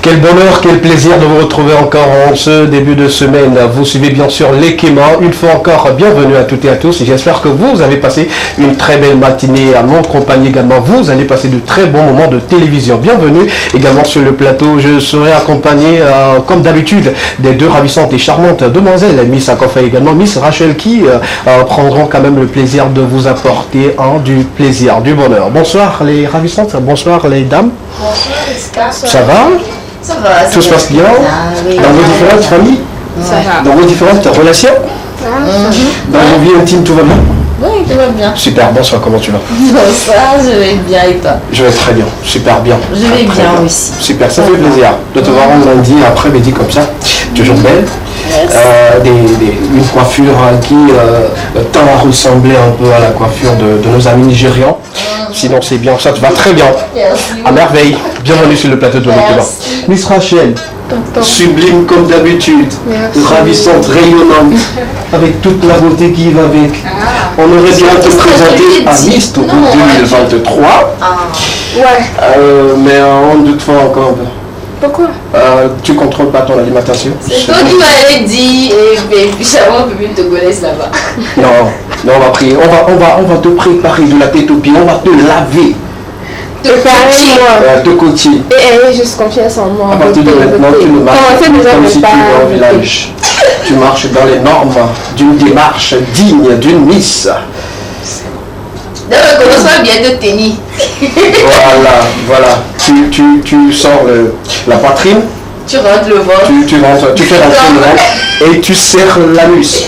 Quel bonheur, quel plaisir de vous retrouver encore en ce début de semaine. Vous suivez bien sûr l'Ekema. Une fois encore, bienvenue à toutes et à tous. Et j'espère que vous avez passé une très belle matinée à mon compagnie également. Vous allez passer de très bons moments de télévision. Bienvenue également sur le plateau. Je serai accompagné, comme d'habitude, des deux ravissantes et charmantes demoiselles, Miss Akofa et également Miss Rachel, qui prendront quand même le plaisir de vous apporter du plaisir, du bonheur. Bonsoir les ravissantes, bonsoir les dames. Bonsoir, ça va? Ça va. Tout se passe bien oui, dans vos différentes familles? Ça va. Dans vos différentes relations? Dans vos vies intimes, tout va bien? Oui, tout va bien. Super, bonsoir, comment tu vas? Bonsoir, je vais bien et toi? Je vais très bien, super bien. Je vais bien aussi. Super, ça fait plaisir de te voir un lundi après-midi comme ça, toujours belle. Une coiffure qui tend à ressembler un peu à la coiffure de nos amis nigérians. Sinon c'est bien, ça te va très bien. Merci. À merveille. Bienvenue sur le plateau de l'Ekema. Miss Rachel, sublime comme d'habitude, ravissante, rayonnante, avec toute la beauté qui va avec. On aurait bien te présenter à Miss Togo 2023. Ouais. Mais on doute fort encore un peu. Pourquoi? Tu contrôles pas ton alimentation? C'est toi qui m'avais dit, et puis j'avais un peu plus de togolaise là-bas. Non, on va prier. On va te préparer de la tête aux pieds. On va te laver. Te coacher. Et juste confiance en moi. À partir de maintenant, tu ne marches pas comme si tu étais au village. Tu marches dans les normes d'une démarche digne d'une Miss. Donc, commence bien de tenir. Voilà. Tu sors la poitrine. Tu rentres le ventre. Tu rentres, tu fais la ventre et tu serres l'anus.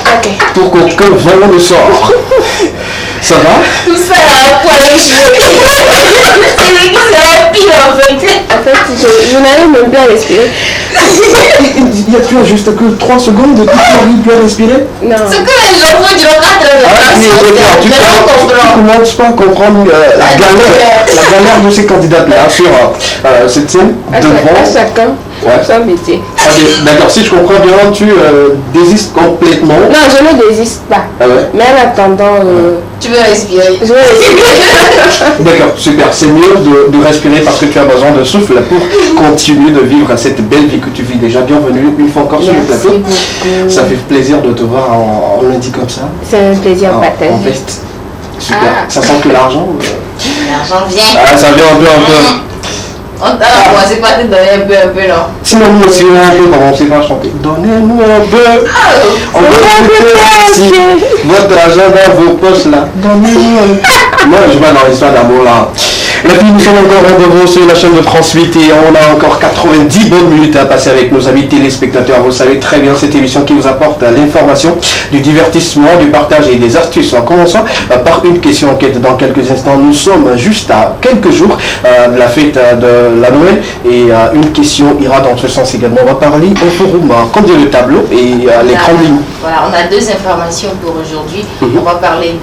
Ok. Pour qu'aucun vent ne sorte. Ça va? Tout ça à poil de cheveux. C'est lui qui serait pire en fait. En fait, je n'arrive même plus à respirer. Il n'y a plus juste que 3 secondes que tu n'arrives plus à respirer? Non. Ce que les gens font du regard tu commences pas à comprendre la galère de ces candidats-là sur cette scène devant. À chacun son métier. D'accord, si je comprends bien, tu désistes complètement. Non, je ne désiste pas. Ah ouais? Mais en attendant, tu veux respirer. je vais respirer. D'accord, super. C'est mieux de respirer parce que tu as besoin de souffle pour continuer de vivre cette belle vie que tu vis déjà. Bienvenue une fois encore sur le plateau. Merci beaucoup. Ça fait plaisir de te voir en lundi comme ça. C'est un plaisir En partagé. veste. Super. Ça sent que l'argent. L'argent vient. Ça vient un peu. On t'a commencé par te donner un peu, non? Sinon, nous aussi, on a un peu commencé par chanter. Donnez-nous un peu. On veut si votre argent dans vos poches là. Donnez-nous un peu. Moi, je vais dans l'histoire d'amour là. Et puis nous sommes encore en rendez-vous sur la chaîne de France 8 et on a encore 90 bonnes minutes à passer avec nos amis téléspectateurs. Vous savez très bien cette émission qui vous apporte l'information, du divertissement, du partage et des astuces. En commençant par une question enquête dans quelques instants. Nous sommes juste à quelques jours de la fête de la Noël et une question ira dans ce sens également. On va parler au forum, comme dit le tableau et les grandes lignes. Voilà, on a 2 informations pour aujourd'hui. On va parler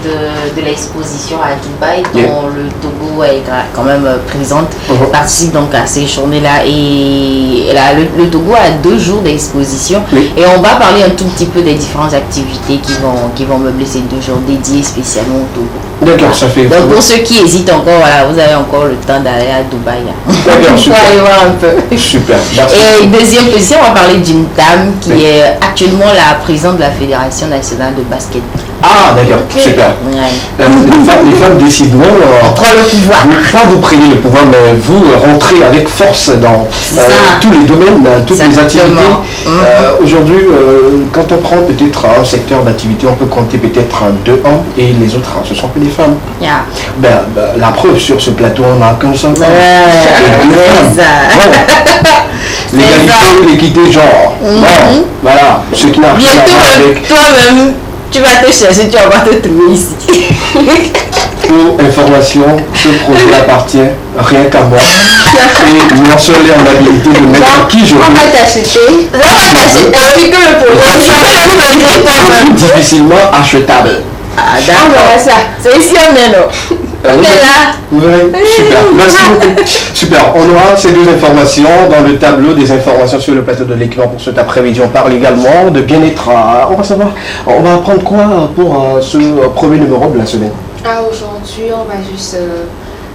de l'exposition à Dubaï dont le Togo est quand même présente, participe donc à ces journées-là et là, le Togo a 2 jours d'exposition et on va parler un tout petit peu des différentes activités qui vont meubler ces 2 jours dédiés spécialement au Togo. D'accord, ça fait. Donc pour ceux qui hésitent encore, voilà, vous avez encore le temps d'aller à Dubaï. D'accord, super. Pour aller voir un peu. Super. Merci. Et deuxième position, on va parler d'une dame qui est actuellement la présidente de la Fédération nationale de basket. Ah, d'accord, super. Ouais. Les femmes décident Prends le pouvoir. pas vous prenez le pouvoir, mais vous rentrez avec force dans tous les domaines, toutes les activités. Aujourd'hui, quand on prend peut-être un secteur d'activité, on peut compter peut-être 2 hommes et les autres, ce sont que des femmes. Yeah. La preuve sur ce plateau, on n'a qu'un seul homme. L'égalité, l'équité, genre. Bon, voilà, ce qui n'a rien à voir avec. Toi-même, tu vas te chercher, tu vas pas te trouver ici. Pour information, ce projet appartient rien qu'à moi. Et mon seul est en habilité de mettre qui je veux. On va t'acheter. On va t'acheter que le projet. Difficilement achetable. Ah, On verra d'accord. ça. C'est ici on est là. Ok, là. Oui, super, merci beaucoup. Super, on aura ces 2 informations dans le tableau des informations sur le plateau de l'Ekema pour cet après-midi. On parle également de bien-être. On va savoir, on va apprendre quoi pour ce premier numéro de la semaine? Aujourd'hui, on va juste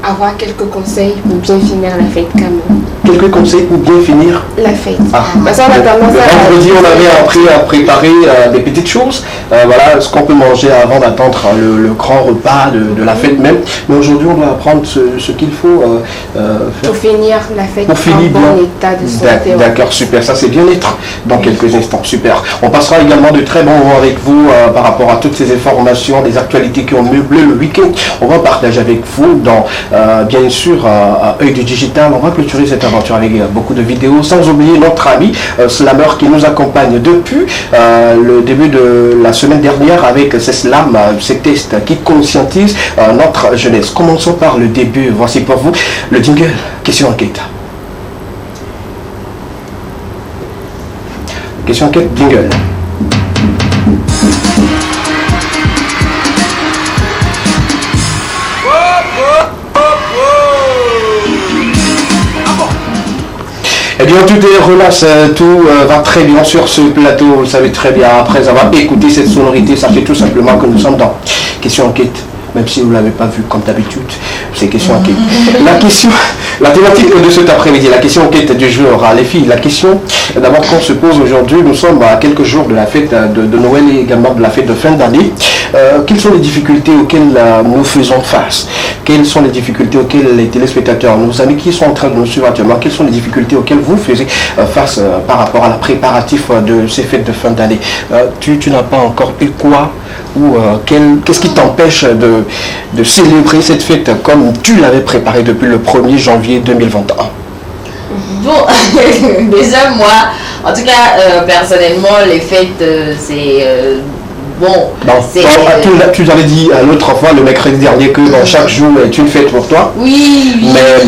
avoir quelques conseils pour bien finir la fête quand même. Quelques que conseille pour bien finir? La fête. Ah. Parce qu'on a tendance à... Vendredi, on avait appris à préparer des petites choses. Voilà ce qu'on peut manger avant d'attendre le grand repas de la fête même. Mais aujourd'hui, on doit apprendre ce qu'il faut faire. Pour finir la fête Pour finir en bon bien. état de santé. D'accord, super. Ça, c'est bien-être dans quelques instants. Super. On passera également de très bons moments avec vous par rapport à toutes ces informations, des actualités qui ont meublé le week-end. On va partager avec vous dans, bien sûr, Œil du Digital. On va clôturer cette aventure avec beaucoup de vidéos, sans oublier notre ami Slammer qui nous accompagne depuis le début de la semaine dernière avec ces slams, ces tests qui conscientisent notre jeunesse. Commençons par le début. Voici pour vous le jingle. Question enquête. Question enquête, jingle. Eh bien, tout est relax, tout va très bien sur ce plateau, vous le savez très bien. Après avoir écouté cette sonorité, ça fait tout simplement que nous sommes dans Question enquête. Même si vous ne l'avez pas vu comme d'habitude, c'est question enquête. La thématique de cet après-midi, la question enquête du jour, les filles, la question d'abord qu'on se pose aujourd'hui, nous sommes à quelques jours de la fête de Noël et également de la fête de fin d'année. Quelles sont les difficultés auxquelles nous faisons face? Quelles sont les difficultés auxquelles les téléspectateurs, nos amis qui sont en train de nous suivre actuellement, quelles sont les difficultés auxquelles vous faisiez face par rapport à la préparatif de ces fêtes de fin d'année? Tu n'as pas encore eu quoi? Ou qu'est-ce qui t'empêche de célébrer cette fête comme tu l'avais préparée depuis le 1er janvier 2021? Bon, déjà moi, en tout cas, personnellement, les fêtes, c'est... bon, tu avais dit l'autre fois, le mercredi dernier, que chaque jour est une fête pour toi. Oui, oui. Mais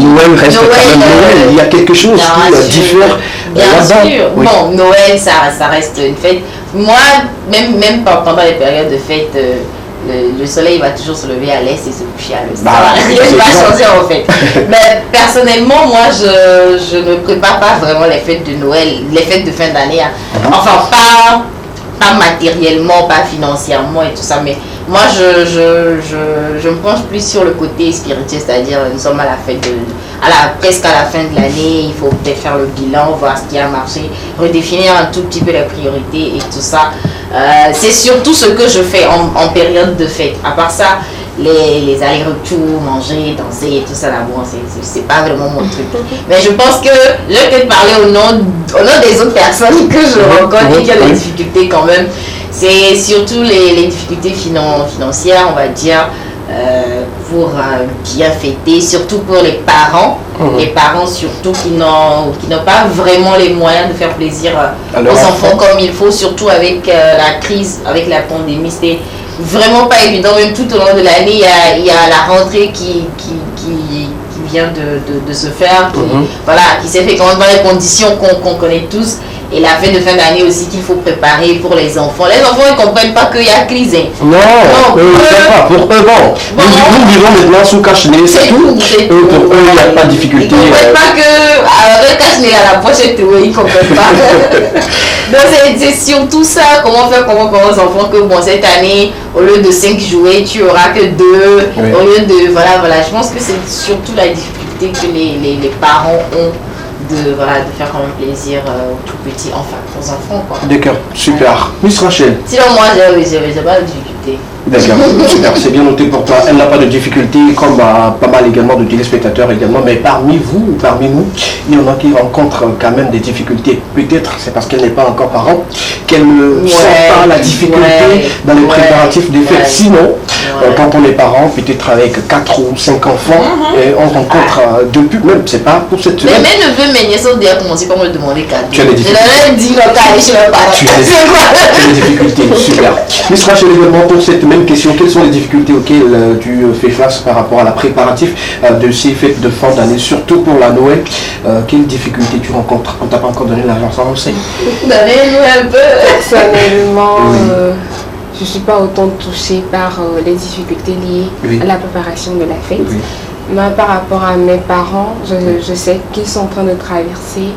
Noël reste quand même Noël. Il y a quelque chose qui diffère. Bien sûr. Oui. Bon, Noël, ça reste une fête. Moi, même pendant les périodes de fête, le soleil va toujours se lever à l'est et se coucher à l'ouest. Rien ne va changer en fait. Mais personnellement, moi, je ne prépare pas vraiment les fêtes de Noël, les fêtes de fin d'année. Enfin, pas matériellement, pas financièrement et tout ça, mais moi je me penche plus sur le côté spirituel, c'est-à-dire nous sommes à la fête presque à la fin de l'année, il faut peut-être faire le bilan, voir ce qui a marché, redéfinir un tout petit peu les priorités et tout ça. C'est surtout ce que je fais en période de fête. À part ça, les allers-retours, manger, danser et tout ça là, bon, c'est pas vraiment mon truc. Mais je pense que je vais peut-être parler au nom des autres personnes que je rencontre et qui ont des difficultés quand même. C'est surtout les difficultés financières, on va dire, pour bien fêter, surtout pour les parents. Les parents surtout qui n'ont pas vraiment les moyens de faire plaisir aux enfants comme il faut, surtout avec la crise, avec la pandémie. C'était vraiment pas évident, même tout au long de l'année, il y a la rentrée qui vient de se faire, qui s'est fait quand même dans les conditions qu'on connaît tous. Et la fête de fin d'année aussi qu'il faut préparer pour les enfants. Les enfants ne comprennent pas qu'il y a crise. Non, pour eux, bon. Nous vivons maintenant sous cache-nez, c'est tout. Pour eux, il n'y a pas de difficulté. Ils ne comprennent pas qu'avec cache-nez à la pochette, ils ne comprennent pas. Donc c'est surtout ça, comment faire aux enfants que bon, cette année, au lieu de 5 jouets, tu n'auras que 2. Oui. Au lieu de, voilà, je pense que c'est surtout la difficulté que les parents ont. De faire quand même plaisir aux tout petits, enfin aux enfants quoi. D'accord, super. Miss Rachel. Sinon moi j'ai pas de difficulté. D'accord, super, c'est bien noté pour toi. Elle n'a pas de difficulté, comme pas mal également de téléspectateurs également, mais parmi vous ou parmi nous, il y en a qui rencontrent quand même des difficultés. Peut-être c'est parce qu'elle n'est pas encore parent, qu'elle ne sent pas la difficulté dans les préparatifs des fêtes. Sinon, quand on est parent, peut-être avec 4 ou 5 enfants, et on rencontre depuis, même c'est pas pour cette semaine. Mais mes neveux, mes nièces ont déjà commencé par me demander cadeau. Tu as des difficultés. Je leur ai dit, allez chez mes parents. Tu as des difficultés, super. Miss Rachel également pour cette même question, quelles sont les difficultés auxquelles tu fais face par rapport à la préparatif de ces fêtes de fin d'année, surtout pour la Noël? Quelles difficultés tu rencontres? On t'a pas encore donné l'argent, ça on sait. Donnez-nous un peu. Personnellement, je ne suis pas autant touchée par les difficultés liées à la préparation de la fête. Mais par rapport à mes parents, je sais qu'ils sont en train de traverser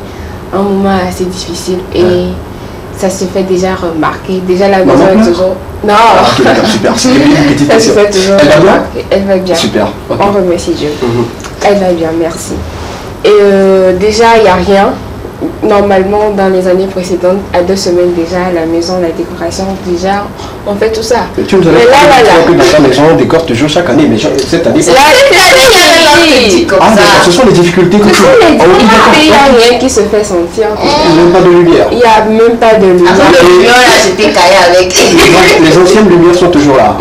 un moment assez difficile et ça se fait déjà remarquer. Déjà la maison est toujours... Non, super. C'est une petite question. Elle va bien. Elle va bien. Super. On remercie Dieu. Elle va bien, merci. Et déjà, il n'y a rien. Normalement, dans les années précédentes, à 2 semaines déjà, la maison, la décoration, déjà, on fait tout ça. Mais tu nous avais dit que dans ta maison, on décore toujours chaque année, mais cette année... Cette année, ce sont les difficultés que tu as. Il n'y a rien qui se fait sentir. Il n'y a même pas de lumière. Il n'y a même pas de lumière. Avant le lumière, là, j'étais caillé avec. Les anciennes lumières sont toujours là.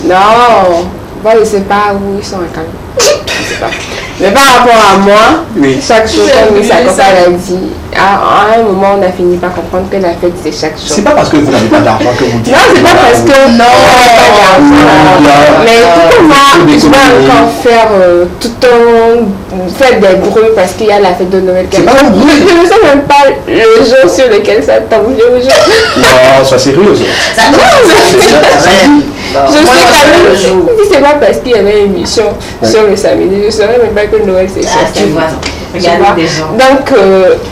Non, bon, je ne sais pas où ils sont quand même. Je sais pas. Mais par rapport à moi, oui. Chaque jour, comme sa compagne a dit, à un moment, on a fini par comprendre que la fête, c'est chaque jour. C'est pas parce que vous n'avez pas d'argent que vous dites. Non, c'est pas parce que on n'a pas d'argent. Mais tout comme moi, je vais encore faire des bruits parce qu'il y a la fête de Noël. C'est pas un bruit. Je ne sais même pas le jour sur lequel ça tombe. Non, sois sérieuse. Je sais quand même, si c'est pas parce qu'il y avait une émission sur le samedi, je ne saurais même pas que Noël c'est ça. Tu vois, regardez des gens. Donc,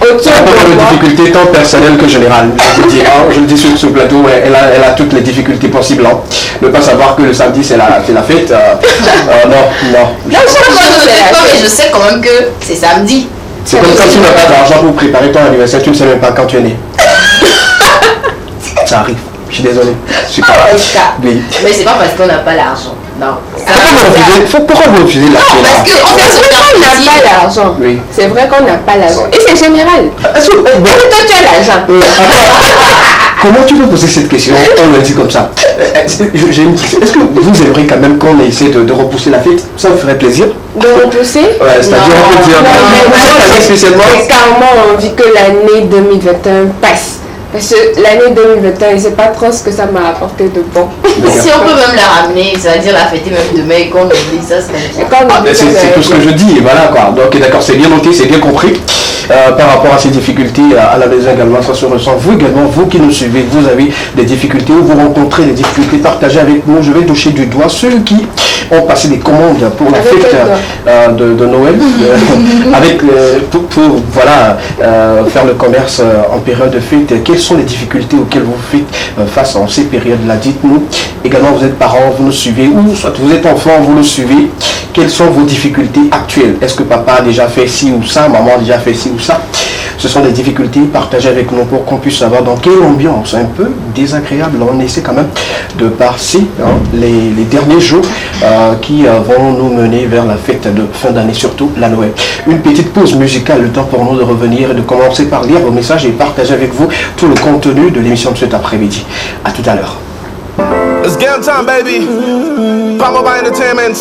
autour de moi... Des difficultés tant personnelles que générales. Je le dis sur ce plateau, elle a toutes les difficultés possibles. Hein. Ne pas savoir que le samedi c'est la fête, non. Mais je sais quand même que c'est samedi. C'est comme quand tu n'as pas d'argent pour préparer ton anniversaire, tu ne sais même pas quand tu es né. Ça arrive. Je suis désolé. Oui. Mais c'est pas parce qu'on n'a pas l'argent. Non. Pourquoi vous refusez la fête? Parce qu'on n'a pas l'argent. Oui. C'est vrai qu'on n'a pas l'argent. Et c'est général. Toi, tu as l'argent. Comment tu peux poser cette question? On le dit comme ça. Est-ce que vous aimeriez quand même qu'on essaie de repousser la fête? Ça vous ferait plaisir? De repousser? Ouais, c'est-à-dire on peut dire. Spécialement. Carrément envie que l'année 2021 passe. Parce que l'année 2021, je ne sais pas trop ce que ça m'a apporté de bon. Si on peut même la ramener, c'est-à-dire la fêter même demain et qu'on oublie ça, c'est tout ce que je dis, voilà quoi. Donc d'accord, c'est bien noté, c'est bien compris. Par rapport à ces difficultés à la maison également, ça se ressent. Vous également, vous qui nous suivez, vous avez des difficultés ou vous rencontrez des difficultés, partagez avec nous. Je vais toucher du doigt ceux qui ont passé des commandes pour la fête de Noël, pour voilà, faire le commerce en période de fête. Quelles sont les difficultés auxquelles vous faites face en ces périodes-là? Dites-nous. Également, vous êtes parents, vous nous suivez, ou soit vous êtes enfant, vous nous suivez. Quelles sont vos difficultés actuelles? Est-ce que papa a déjà fait ci ou ça, maman a déjà fait ci ou ça? Ce sont des difficultés partagées avec nous pour qu'on puisse savoir dans quelle ambiance un peu désagréable on essaie quand même de passer les derniers jours qui vont nous mener vers la fête de fin d'année, surtout la Noël. Une petite pause musicale, le temps pour nous de revenir et de commencer par lire vos messages et partager avec vous tout le contenu de l'émission de cet après-midi. A tout à l'heure. It's game time, baby. Pamela Entertainment.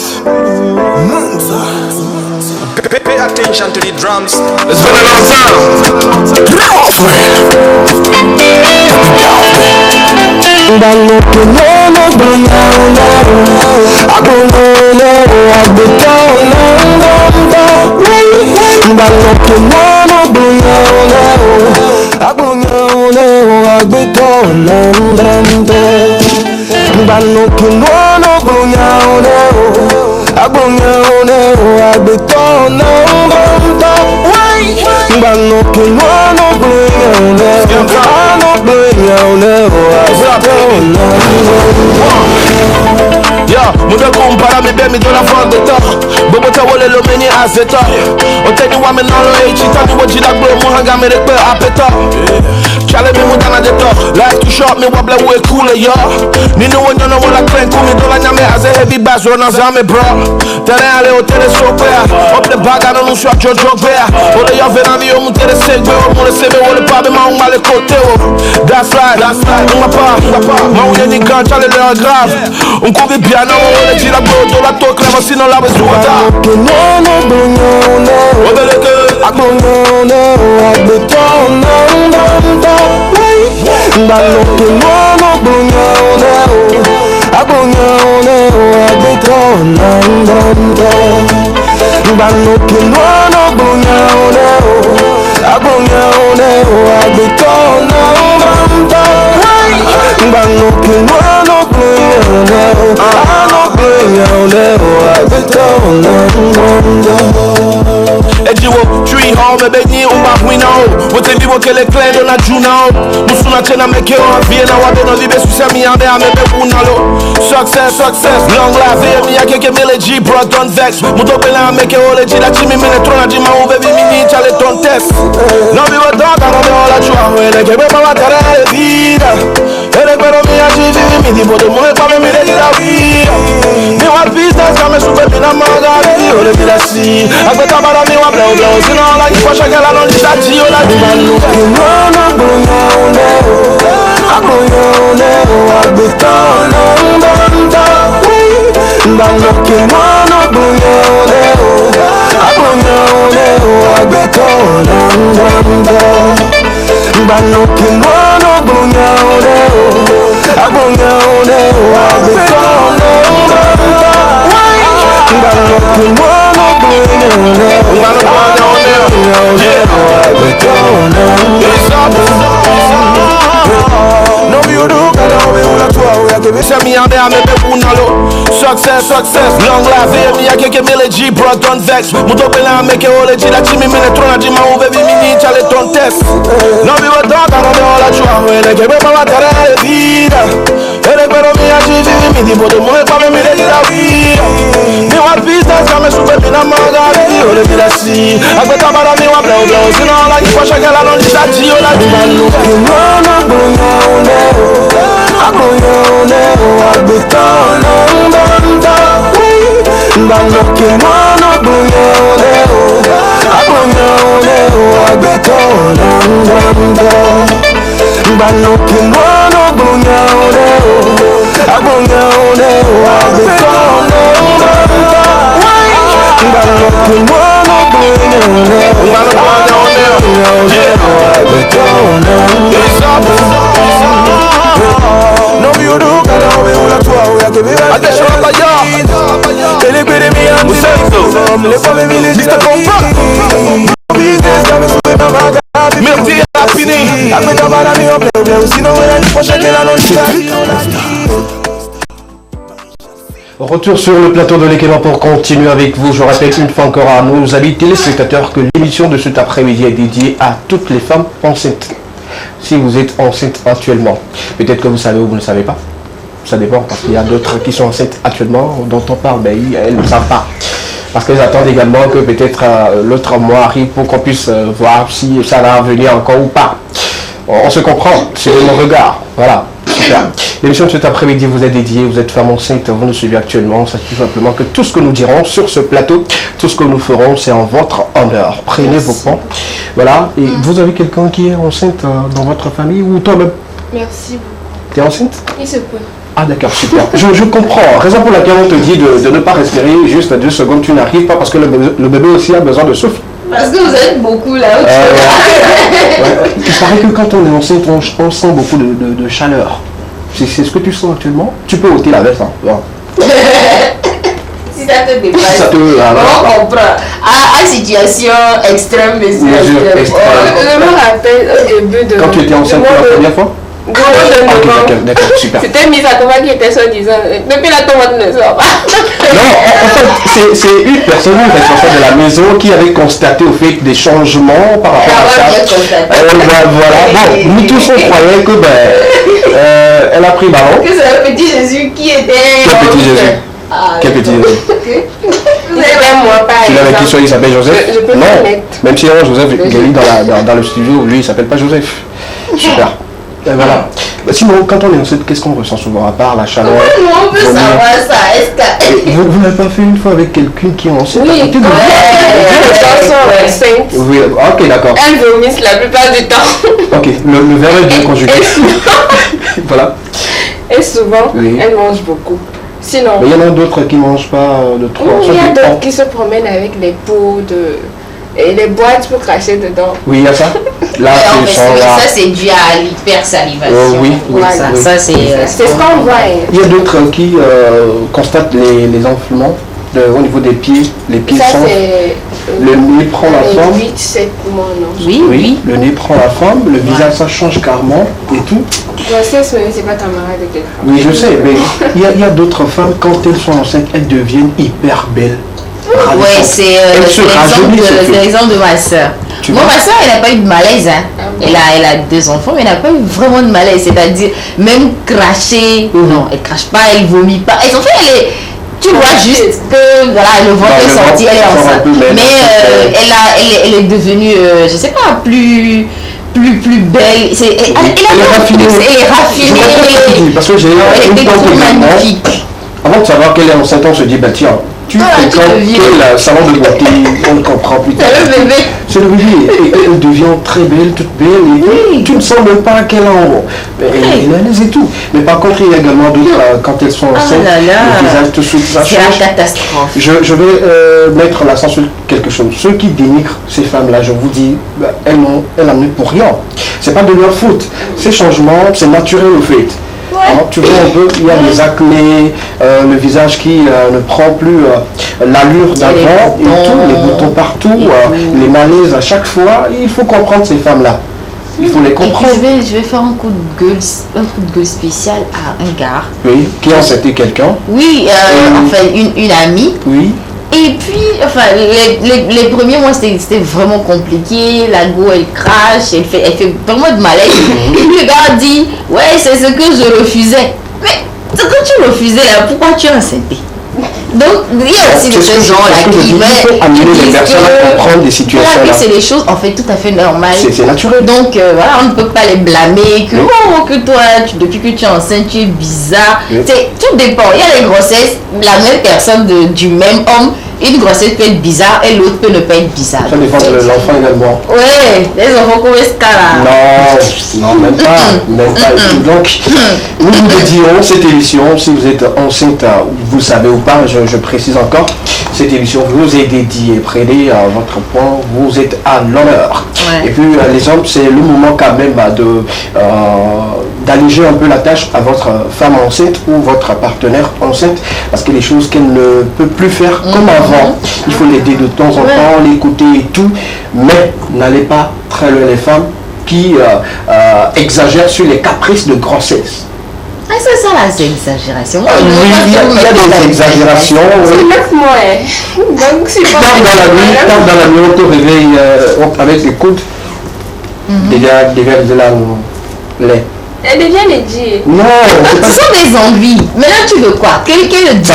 Pay attention to the drums. It's been a long time. Yeah, muda kumpara mi bemi dola fondeta. Bobo ta wole lo meni azeta. Oteni wa me nalo echita ni wajida glo muhanga me rekpe apeta. Chale mi muda na deta. Life too short me wable we cooler ya. Nino wonyo no wala kren kumi dola nyame as a heavy bass run zame bro. Tere ale o tere sopea. Up the bag I don't know shot your drug bear. Ole ya vena vi o mu tere segbe o mu le sebe ole pa be ma un male kote o. That's right. Ma pa. Ma un yeni gan chale le grave. Un coupe bien non ole gira go do la to crema sino la bezuta. No obeleke agbono no agbeton no. Baloke no bunyo no. Agbono no agbeton no. Baloke no bunyo no. Agbono no agbeton no. Baloke no bunyo no. Ejiwo, tree home, benyi umba wino. Wote vivo kele klendo na junao. Musuna tena meke on viena wabe no libe susemi ambe amebe unalo. Success, long life, me a keke mele G bro don't vex. Muto bela meke ole G la chimi mene trona G ma ube bimini che vuoi mancare la vita. E recuerdo mia ci vivi, mi tipo de mujer pa' me mire la vida. Mi wa business, got me super bien amagare, io le dire sì. Aspetta para mi wa blow blow, se no la chi faccia che la non sta io la di ballo. No, Success, long life, mi a che me le G, bro, don't vex. Muto bella me che ho le G, la G mi me trona G, ma un baby mi nicia le tron test. Non vivo tanta, non devo la giua, che vuoi pa' mancare la vita. E recuerdo mia ci vivi, mi tipo de mujer pa' me mire la vida. Mi wa business, got me super bien amagare, io le dire sì. Aspetta para mi wa blow blow, se no la chi faccia che la non sta io la di ballo. Adesso la tagliamo e le guide mi hanno senso le fame mi le sta comprando merci à fini aspetta para mio problema sinon elle faut changer la Retour sur le plateau de l'Équilibre pour continuer avec vous. Je rappelle une fois encore à nos amis téléspectateurs que l'émission de cet après-midi est dédiée à toutes les femmes enceintes. Si vous êtes enceinte actuellement, peut-être que vous savez ou vous ne savez pas. Ça dépend parce qu'il y a d'autres qui sont enceintes actuellement dont on parle, mais elles ne savent pas. Parce qu'elles attendent également que peut-être l'autre mois arrive pour qu'on puisse voir si ça va venir encore ou pas. On se comprend, c'est mon regard. Voilà, super. L'émission de cet après-midi vous est dédiée, vous êtes femme enceinte, vous nous suivez actuellement. Sachez tout simplement que tout ce que nous dirons sur ce plateau, tout ce que nous ferons, c'est en votre honneur. Prenez vos points. Voilà, et vous avez quelqu'un qui est enceinte dans votre famille ou toi-même? Merci beaucoup. Tu es enceinte? Il se peut. Ah d'accord, super. Je comprends. Raison pour laquelle on te dit de ne pas respirer juste 2 secondes. Tu n'arrives pas parce que le bébé aussi a besoin de souffle. Parce que vous êtes beaucoup là. Ouais. Il paraît que quand on est enceinte, on sent beaucoup de chaleur. C'est ce que tu sens actuellement. Tu peux ôter la veste. Hein. Si ça te dépasse, Si ça te, on comprend. À situation extrême, mais c'est extrême. Je me rappelle au début de... Quand tu étais enceinte pour la première fois? D'accord, super. C'était mise à tomate qui était soi-disant. Depuis la tomate ne sort pas. Non, en fait, c'est une personne responsable de la maison qui avait constaté au fait des changements par rapport à ça. Voilà. Bon, nous tous on croyait que elle a pris ballon. Que c'est le petit Jésus qui était... Quel petit Jésus? Quel petit Jésus? Tu l'avais qui soit, il s'appelle Joseph? Non, même si Joseph est dans le studio, lui il s'appelle pas Joseph. Super. Et voilà. Sinon, quand on est enceinte, qu'est-ce qu'on ressent souvent à part la chaleur? On veut savoir ça. Est-ce que... Vous n'avez pas fait une fois avec quelqu'un qui est enceinte? Oui, les gens sont enceintes. Oui, ok, d'accord. Elles vomissent la plupart du temps. Ok, le verbe est bien conjugué. Voilà. Et souvent, oui. Elles mangent beaucoup. Sinon... Mais il y en a d'autres qui ne mangent pas de trop. Il y a d'autres qui se promènent avec les pots et les boîtes pour cracher dedans. Oui, il y a ça. Là, ça c'est dû à l'hypersalivation. Oui, voilà. Ça c'est ce qu'on voit. Il y a d'autres qui constatent les enflements au niveau des pieds. Les pieds ça, sont... Le nez prend la forme. 8-7 mois, non? Oui. Le nez prend la forme, le visage ça change carrément et tout. Grossesse, mais c'est pas ta malade de quelque chose. Oui, je sais, mais il y a d'autres femmes, quand elles sont enceintes, elles deviennent hyper belles. Oui, c'est l'exemple de ma soeur. Moi, ma soeur, elle n'a pas eu de malaise. Hein. Elle a 2 enfants, mais elle n'a pas eu vraiment de malaise. C'est-à-dire, même cracher, non, elle ne crache pas, elle ne vomit pas. Et en fait, tu vois juste que voilà, le ventre est sorti, elle est enceinte. Mais elle est devenue, je ne sais pas, plus plus belle. Elle est raffinée. Parce que j'ai une tante également. Avant de savoir qu'elle est enceinte, on se dit, bah tiens, tu fréquentes quel salon de beauté, on le comprend plus tard. C'est le bébé. C'est le bébé. Et elle devient très belle, toute belle. Et tu ne sens même pas qu'elle a et tout. Mais par contre, il y a également d'autres, quand elles sont enceintes, le visage tout de suite, ça change. C'est la catastrophe. Je vais mettre l'accent sur quelque chose. Ceux qui dénigrent ces femmes-là, je vous dis, elles n'en ont pour rien. C'est pas de leur faute. Ces changements, c'est naturel au fait. Alors, tu vois un peu, il y a des acnés, le visage qui ne prend plus l'allure d'avant, et tout, les boutons partout, les malaises à chaque fois. Il faut comprendre ces femmes-là. Il faut les comprendre. Et je vais faire un coup de gueule spécial à un gars. Oui, qui a enceinté quelqu'un. Oui, enfin une amie. Oui. Et puis, enfin, les premiers mois, c'était vraiment compliqué. La go, elle crache, elle fait vraiment de malaise. Et puis le gars dit, ouais, c'est ce que je refusais. Mais ce que tu refusais là, pourquoi tu as enceinté? Donc, il y a aussi de ces gens-là qui amener les personnes à comprendre des situations. Voilà, c'est des choses en fait tout à fait normales. C'est naturel. Donc voilà, on ne peut pas les blâmer que que toi, depuis que tu es enceinte, tu es bizarre. Tout dépend. Il y a les grossesses, la même personne du même homme. Une grossesse peut être bizarre et l'autre peut ne pas être bizarre. Ça dépend de l'enfant également. Ouais, les enfants comme ce cas-là. Non, même pas. Donc, nous vous dédions cette émission, si vous êtes enceinte, vous savez ou pas, je précise encore, cette émission vous est dédiée, prêtée à votre point, vous êtes à l'honneur. Ouais. Et puis les hommes, c'est le moment quand même d'alléger un peu la tâche à votre femme enceinte ou votre partenaire enceinte, parce que les choses qu'elle ne peut plus faire comme avant, il faut l'aider de temps en temps, l'écouter et tout, mais n'allez pas très loin les femmes qui exagèrent sur les caprices de grossesse. Ah, c'est ça là, c'est exagération. Oui, il y a des exagérations. C'est 9 mois. Donc, c'est pas. Tard dans la nuit, on te réveille avec les coudes, des verres de la lait. Elle devient laitier. Non, ce sont des envies. Mais là, tu veux quoi? Quelqu'un le dit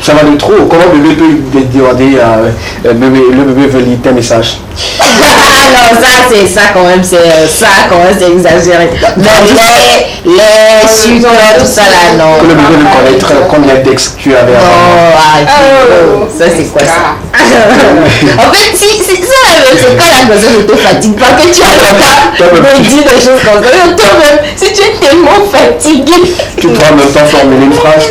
ça va de trop. Comment le bébé peut demander le bébé veut lire tes messages? Non, ça quand même, c'est exagéré. Mais les sucres, tout ça là, non. Que le bébé veut connaître combien de textes tu avais avant. Ça c'est quoi ça? En fait, c'est quand la grossesse ne te fatigue pas que tu as le temps de dire des choses comme ça. Toi-même, si tu es tellement fatigué, tu pourras même pas formuler une phrase.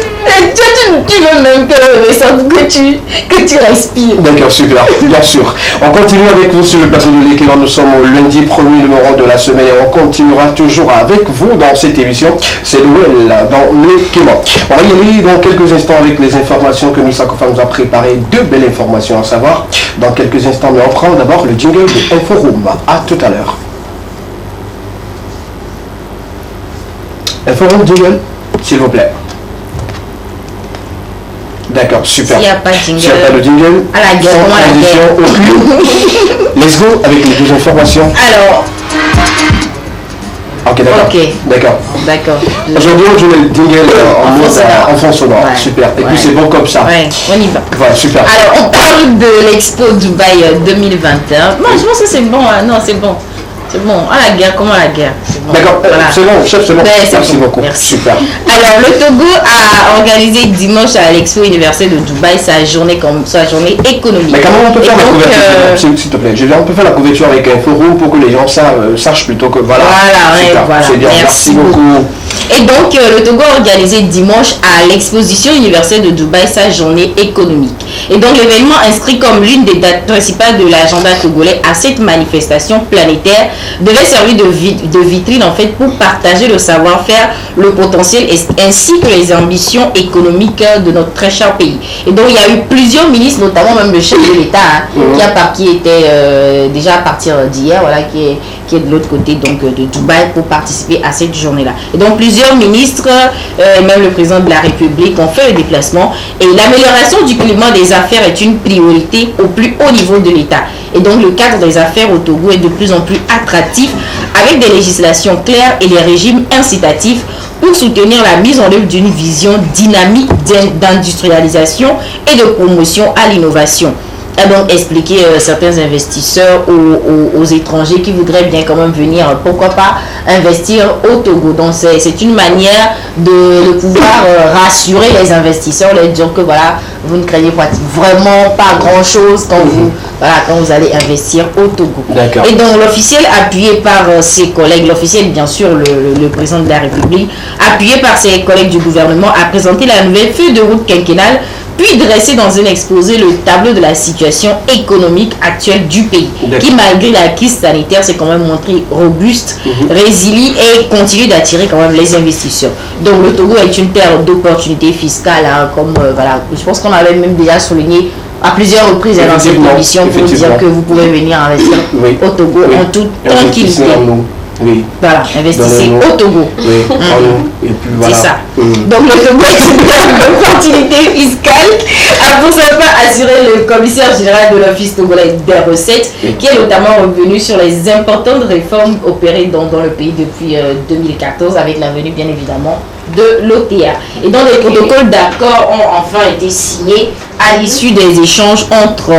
Tu veux même que tu respires. D'accord, super, bien sûr. On continue avec vous sur le plateau de l'équipe. Nous sommes au lundi 1er numéro de la semaine et on continuera toujours avec vous dans cette émission. C'est Noël dans l'équipe. On va y aller dans quelques instants avec les informations que Missa Kofa nous a préparées. Deux belles informations à savoir dans quelques instants. Mais on prend d'abord le jingle de Inforoom. À tout à l'heure. Inforoom jingle, s'il vous plaît. D'accord, super. S'il n'y a pas de jingle. S'il n'y a pas de jingle. À la guerre, Let's go avec les deux informations. Alors. Ok, d'accord. D'accord. Aujourd'hui, on joue le jingle en fond sonore. Ouais. Super. Et puis c'est bon comme ça. Ouais, on y va. Voilà, super. Alors, on parle de l'Expo Dubaï 2021. Non, je pense que c'est bon. Hein. Non, c'est bon. C'est bon. À la guerre, comment à la guerre? Bon. D'accord, voilà. C'est bon, chef, c'est bon. Merci beaucoup. Merci. Super. Alors, le Togo a organisé dimanche à l'Expo universelle de Dubaï sa journée économique. Mais comment on peut faire la couverture, s'il te plaît? On peut faire la couverture avec un forum pour que les gens sachent plutôt que voilà. Voilà. C'est bien, merci beaucoup. Et donc, le Togo a organisé dimanche à l'exposition universelle de Dubaï sa journée économique. Et donc, l'événement inscrit comme l'une des dates principales de l'agenda togolais à cette manifestation planétaire devait servir de vitrine en fait pour partager le savoir-faire, le potentiel ainsi que les ambitions économiques de notre très cher pays. Et donc, il y a eu plusieurs ministres, notamment même le chef de l'État, qui était déjà à partir d'hier, voilà, qui est de l'autre côté donc de Dubaï pour participer à cette journée-là. Et donc, plusieurs ministres, même le président de la République ont fait le déplacement. Et l'amélioration du climat des affaires est une priorité au plus haut niveau de l'État. Et donc, le cadre des affaires au Togo est de plus en plus attractif avec des législations claires et des régimes incitatifs pour soutenir la mise en œuvre d'une vision dynamique d'industrialisation et de promotion à l'innovation. a donc expliqué certains investisseurs aux étrangers qui voudraient bien quand même venir, pourquoi pas investir au Togo. Donc c'est une manière de pouvoir rassurer les investisseurs, leur dire que voilà, vous ne craignez vraiment pas grand chose quand vous allez investir au Togo. Et donc l'officiel, appuyé par ses collègues, l'officiel bien sûr le président de la République, appuyé par ses collègues du gouvernement, a présenté la nouvelle feuille de route quinquennale, puis dressé dans un exposé le tableau de la situation économique actuelle du pays, qui malgré la crise sanitaire s'est quand même montré robuste, résilient et continue d'attirer quand même les investisseurs. Donc le Togo est une terre d'opportunités fiscales, hein, comme voilà, je pense qu'on avait même déjà souligné à plusieurs reprises dans cette émission pour dire que vous pouvez venir investir au Togo en toute tranquillité. Voilà, investissez au Togo. Et puis voilà. C'est ça. Donc le Togo est une terre d'opportunité fiscale, a pour sa part assuré le commissaire général de l'Office togolais des recettes, qui est notamment revenu sur les importantes réformes opérées dans le pays depuis 2014, avec la venue bien évidemment de l'OTA. Et donc les protocoles d'accord ont enfin été signés à l'issue des échanges entre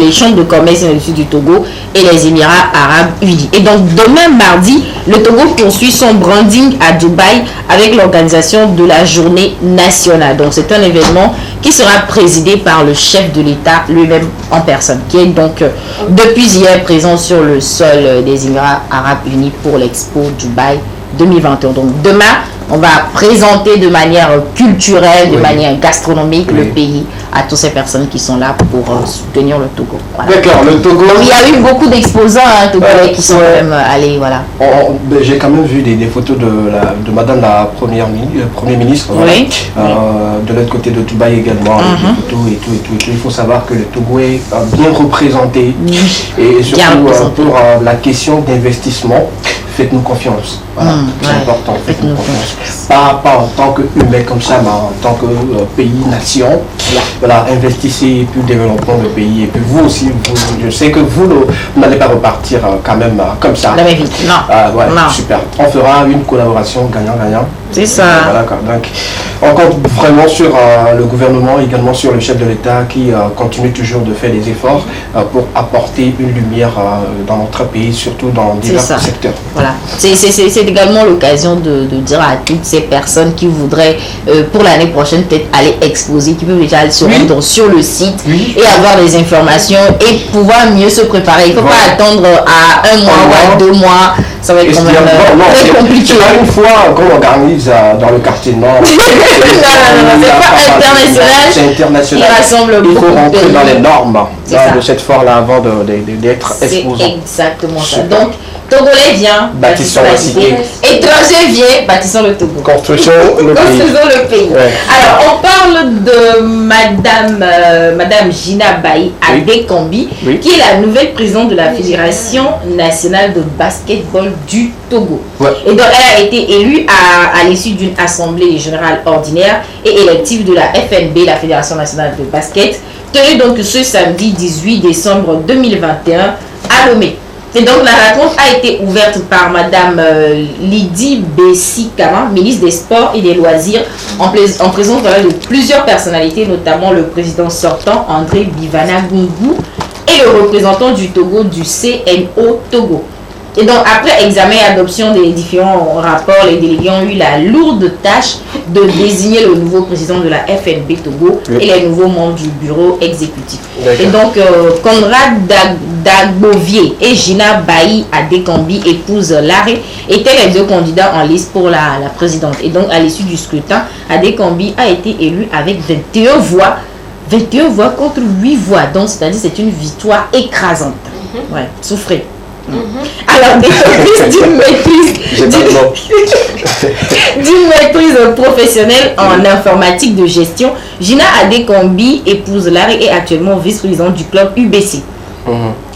les chambres de commerce et l'industrie du Togo et les Émirats arabes unis. Et donc demain mardi, le Togo poursuit son branding à Dubaï avec l'organisation de la journée nationale. Donc c'est un événement qui sera présidé par le chef de l'État lui-même en personne, qui est donc depuis hier présent sur le sol des Émirats arabes unis pour l'expo Dubaï 2021. Donc demain, on va présenter de manière culturelle, de manière gastronomique le pays à toutes ces personnes qui sont là pour soutenir le Togo. Voilà. D'accord, le Togo. Donc, il y a eu beaucoup d'exposants togolais qui sont même allés, voilà. J'ai quand même vu des photos de Madame la Première ministre. De l'autre côté de Dubaï également, des photos et tout. Il faut savoir que le Togo est bien représenté. Et surtout pour la question d'investissement. Faites-nous confiance. Voilà, c'est important. Faites-nous confiance. Pas en tant qu'humain comme ça, mais en tant que pays, nation. Voilà, investissez et puis développons le pays. Et puis vous aussi, je sais que vous n'allez pas repartir quand même comme ça. Non. Super. On fera une collaboration gagnant-gagnant. C'est ça. Voilà, donc, on compte vraiment sur le gouvernement, également sur le chef de l'État qui continue toujours de faire des efforts pour apporter une lumière dans notre pays, surtout dans divers secteurs. Voilà. C'est également l'occasion de dire à toutes ces personnes qui voudraient pour l'année prochaine peut-être aller exposer, qui peuvent déjà se rendre sur le site et avoir des informations et pouvoir mieux se préparer. Il ne faut pas attendre à 1 mois ou à 2 mois. Ça va être quand même très compliqué. Une fois qu'on organise dans le quartier nord. Non, c'est pas international. C'est international. Il rassemble Il faut rentrer dans les normes de cette foire-là avant d'être exposant. C'est exactement ça. Donc, Togolais vient, bâtissons la cité. Étranger vient, bâtissons le Togo. Construisons le pays. Alors, on parle de Madame Gina Bayi Adekambi, qui est la nouvelle présidente de la Fédération nationale de basketball du Togo. Et donc, elle a été élue à l'issue d'une assemblée générale ordinaire et élective de la FNB, la Fédération nationale de basket, tenue donc ce samedi 18 décembre 2021 à Lomé. Et donc la rencontre a été ouverte par Madame Lydie Bessikama, ministre des Sports et des Loisirs, en présence de plusieurs personnalités, notamment le président sortant André Bivana Gungu et le représentant du Togo du CNO Togo. Et donc après examen et adoption des différents rapports, les délégués ont eu la lourde tâche de désigner le nouveau président de la FNB Togo et les nouveaux membres du bureau exécutif. Et donc Conrad Dagbovier et Gina Bayi Adekambi, épouse Larry, étaient les deux candidats en liste pour la présidente. Et donc à l'issue du scrutin, Adekambi a été élu avec 21 voix contre 8 voix. Donc c'est-à-dire c'est une victoire écrasante. Souffrez. Alors, d'une maîtrise professionnelle en informatique de gestion, Gina Adekambi, épouse Larry, est actuellement vice-présidente du club UBC.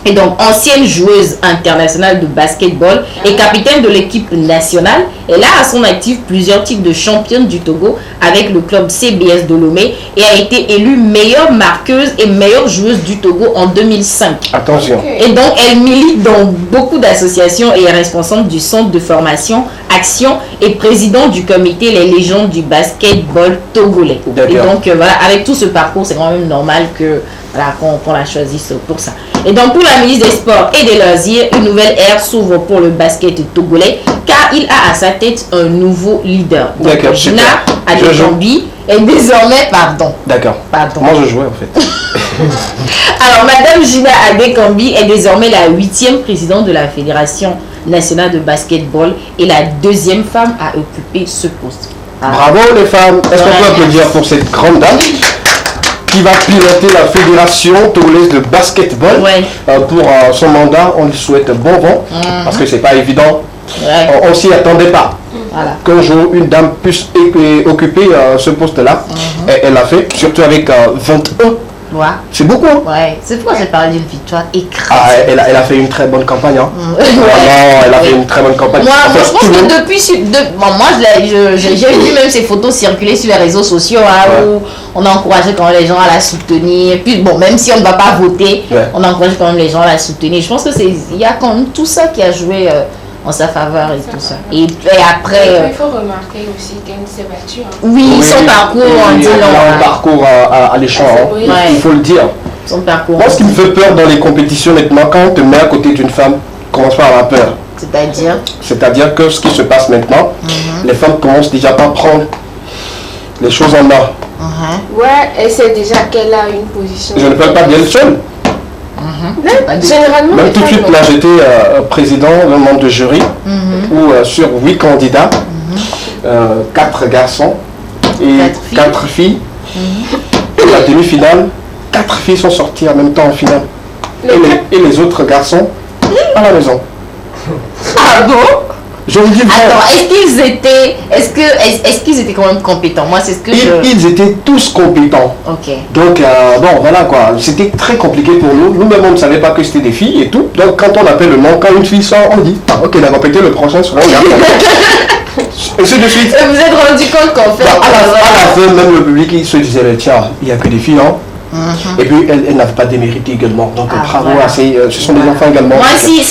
Et donc, ancienne joueuse internationale de basketball et capitaine de l'équipe nationale, elle a à son actif plusieurs titres de championne du Togo avec le club CBS de Lomé et a été élue meilleure marqueuse et meilleure joueuse du Togo en 2005. Attention. Et donc, elle milite dans beaucoup d'associations et est responsable du centre de formation Action et président du comité Les Légendes du basketball togolais. Et donc, voilà, avec tout ce parcours, c'est quand même normal que voilà, qu'on la choisisse pour ça. Et donc pour la ministre des Sports et des Loisirs, une nouvelle ère s'ouvre pour le basket togolais car il a à sa tête un nouveau leader. Donc Gina Adekambi est désormais, D'accord. Moi je jouais en fait. Alors Madame Gina Adekambi est désormais la 8e présidente de la Fédération nationale de basketball et la 2e femme à occuper ce poste. Bravo les femmes. Est-ce qu'on peut applaudir pour cette grande dame qui va piloter la fédération togolaise de basketball pour son mandat? On lui souhaite bon vent parce que c'est pas évident. On s'y attendait pas. Voilà. Qu'un jour une dame puisse occuper ce poste-là. Elle l'a fait, surtout avec 21. Ouais. C'est beaucoup. Hein? Ouais. C'est pourquoi j'ai parlé d'une victoire écrasée. Elle a fait une très bonne campagne. Hein? Elle a fait une très bonne campagne. Moi, je pense que depuis... moi, j'ai vu même ces photos circuler sur les réseaux sociaux où on a encouragé quand même les gens à la soutenir. Puis bon, même si on ne va pas voter, on a encouragé quand même les gens à la soutenir. Je pense que il y a quand même tout ça qui a joué en sa faveur et tout ça. Et après... Il faut remarquer aussi qu'elle s'est battue. Hein. Oui, son parcours en dit long. Un parcours alléchant, il faut le dire. Son parcours. Moi, ce qui me fait peur dans les compétitions, maintenant, quand on te met à côté d'une femme, commence pas à avoir peur. C'est-à-dire que ce qui se passe maintenant, les femmes commencent déjà pas à prendre les choses en main. Ouais, elle sait déjà qu'elle a une position. Je ne parle pas d'elle seule. Généralement, même tout de suite, là, j'étais président d'un membre de jury où sur 8 candidats, 4 garçons et 4 filles. Et la demi-finale, 4 filles sont sorties en même temps en finale. Et les autres garçons à la maison. Ah bon? Je vous dis vraiment. Attends, est-ce qu'ils étaient quand même compétents? Moi, c'est ce que ils étaient tous compétents. Ok. Donc, bon, voilà quoi. C'était très compliqué pour nous. Nous-mêmes, on ne savait pas que c'était des filles et tout. Donc, quand on appelle le nom, quand une fille sort, on dit ok, d'accord, peut-être le prochain sera un garçon. Et c'est de suite. Et vous êtes rendu compte qu'en fait. À la fin, même le public, il se disait tiens, il n'y a que des filles, non? Et puis elle n'avait pas démérité également. Donc bravo à ce sont des enfants également. Moi si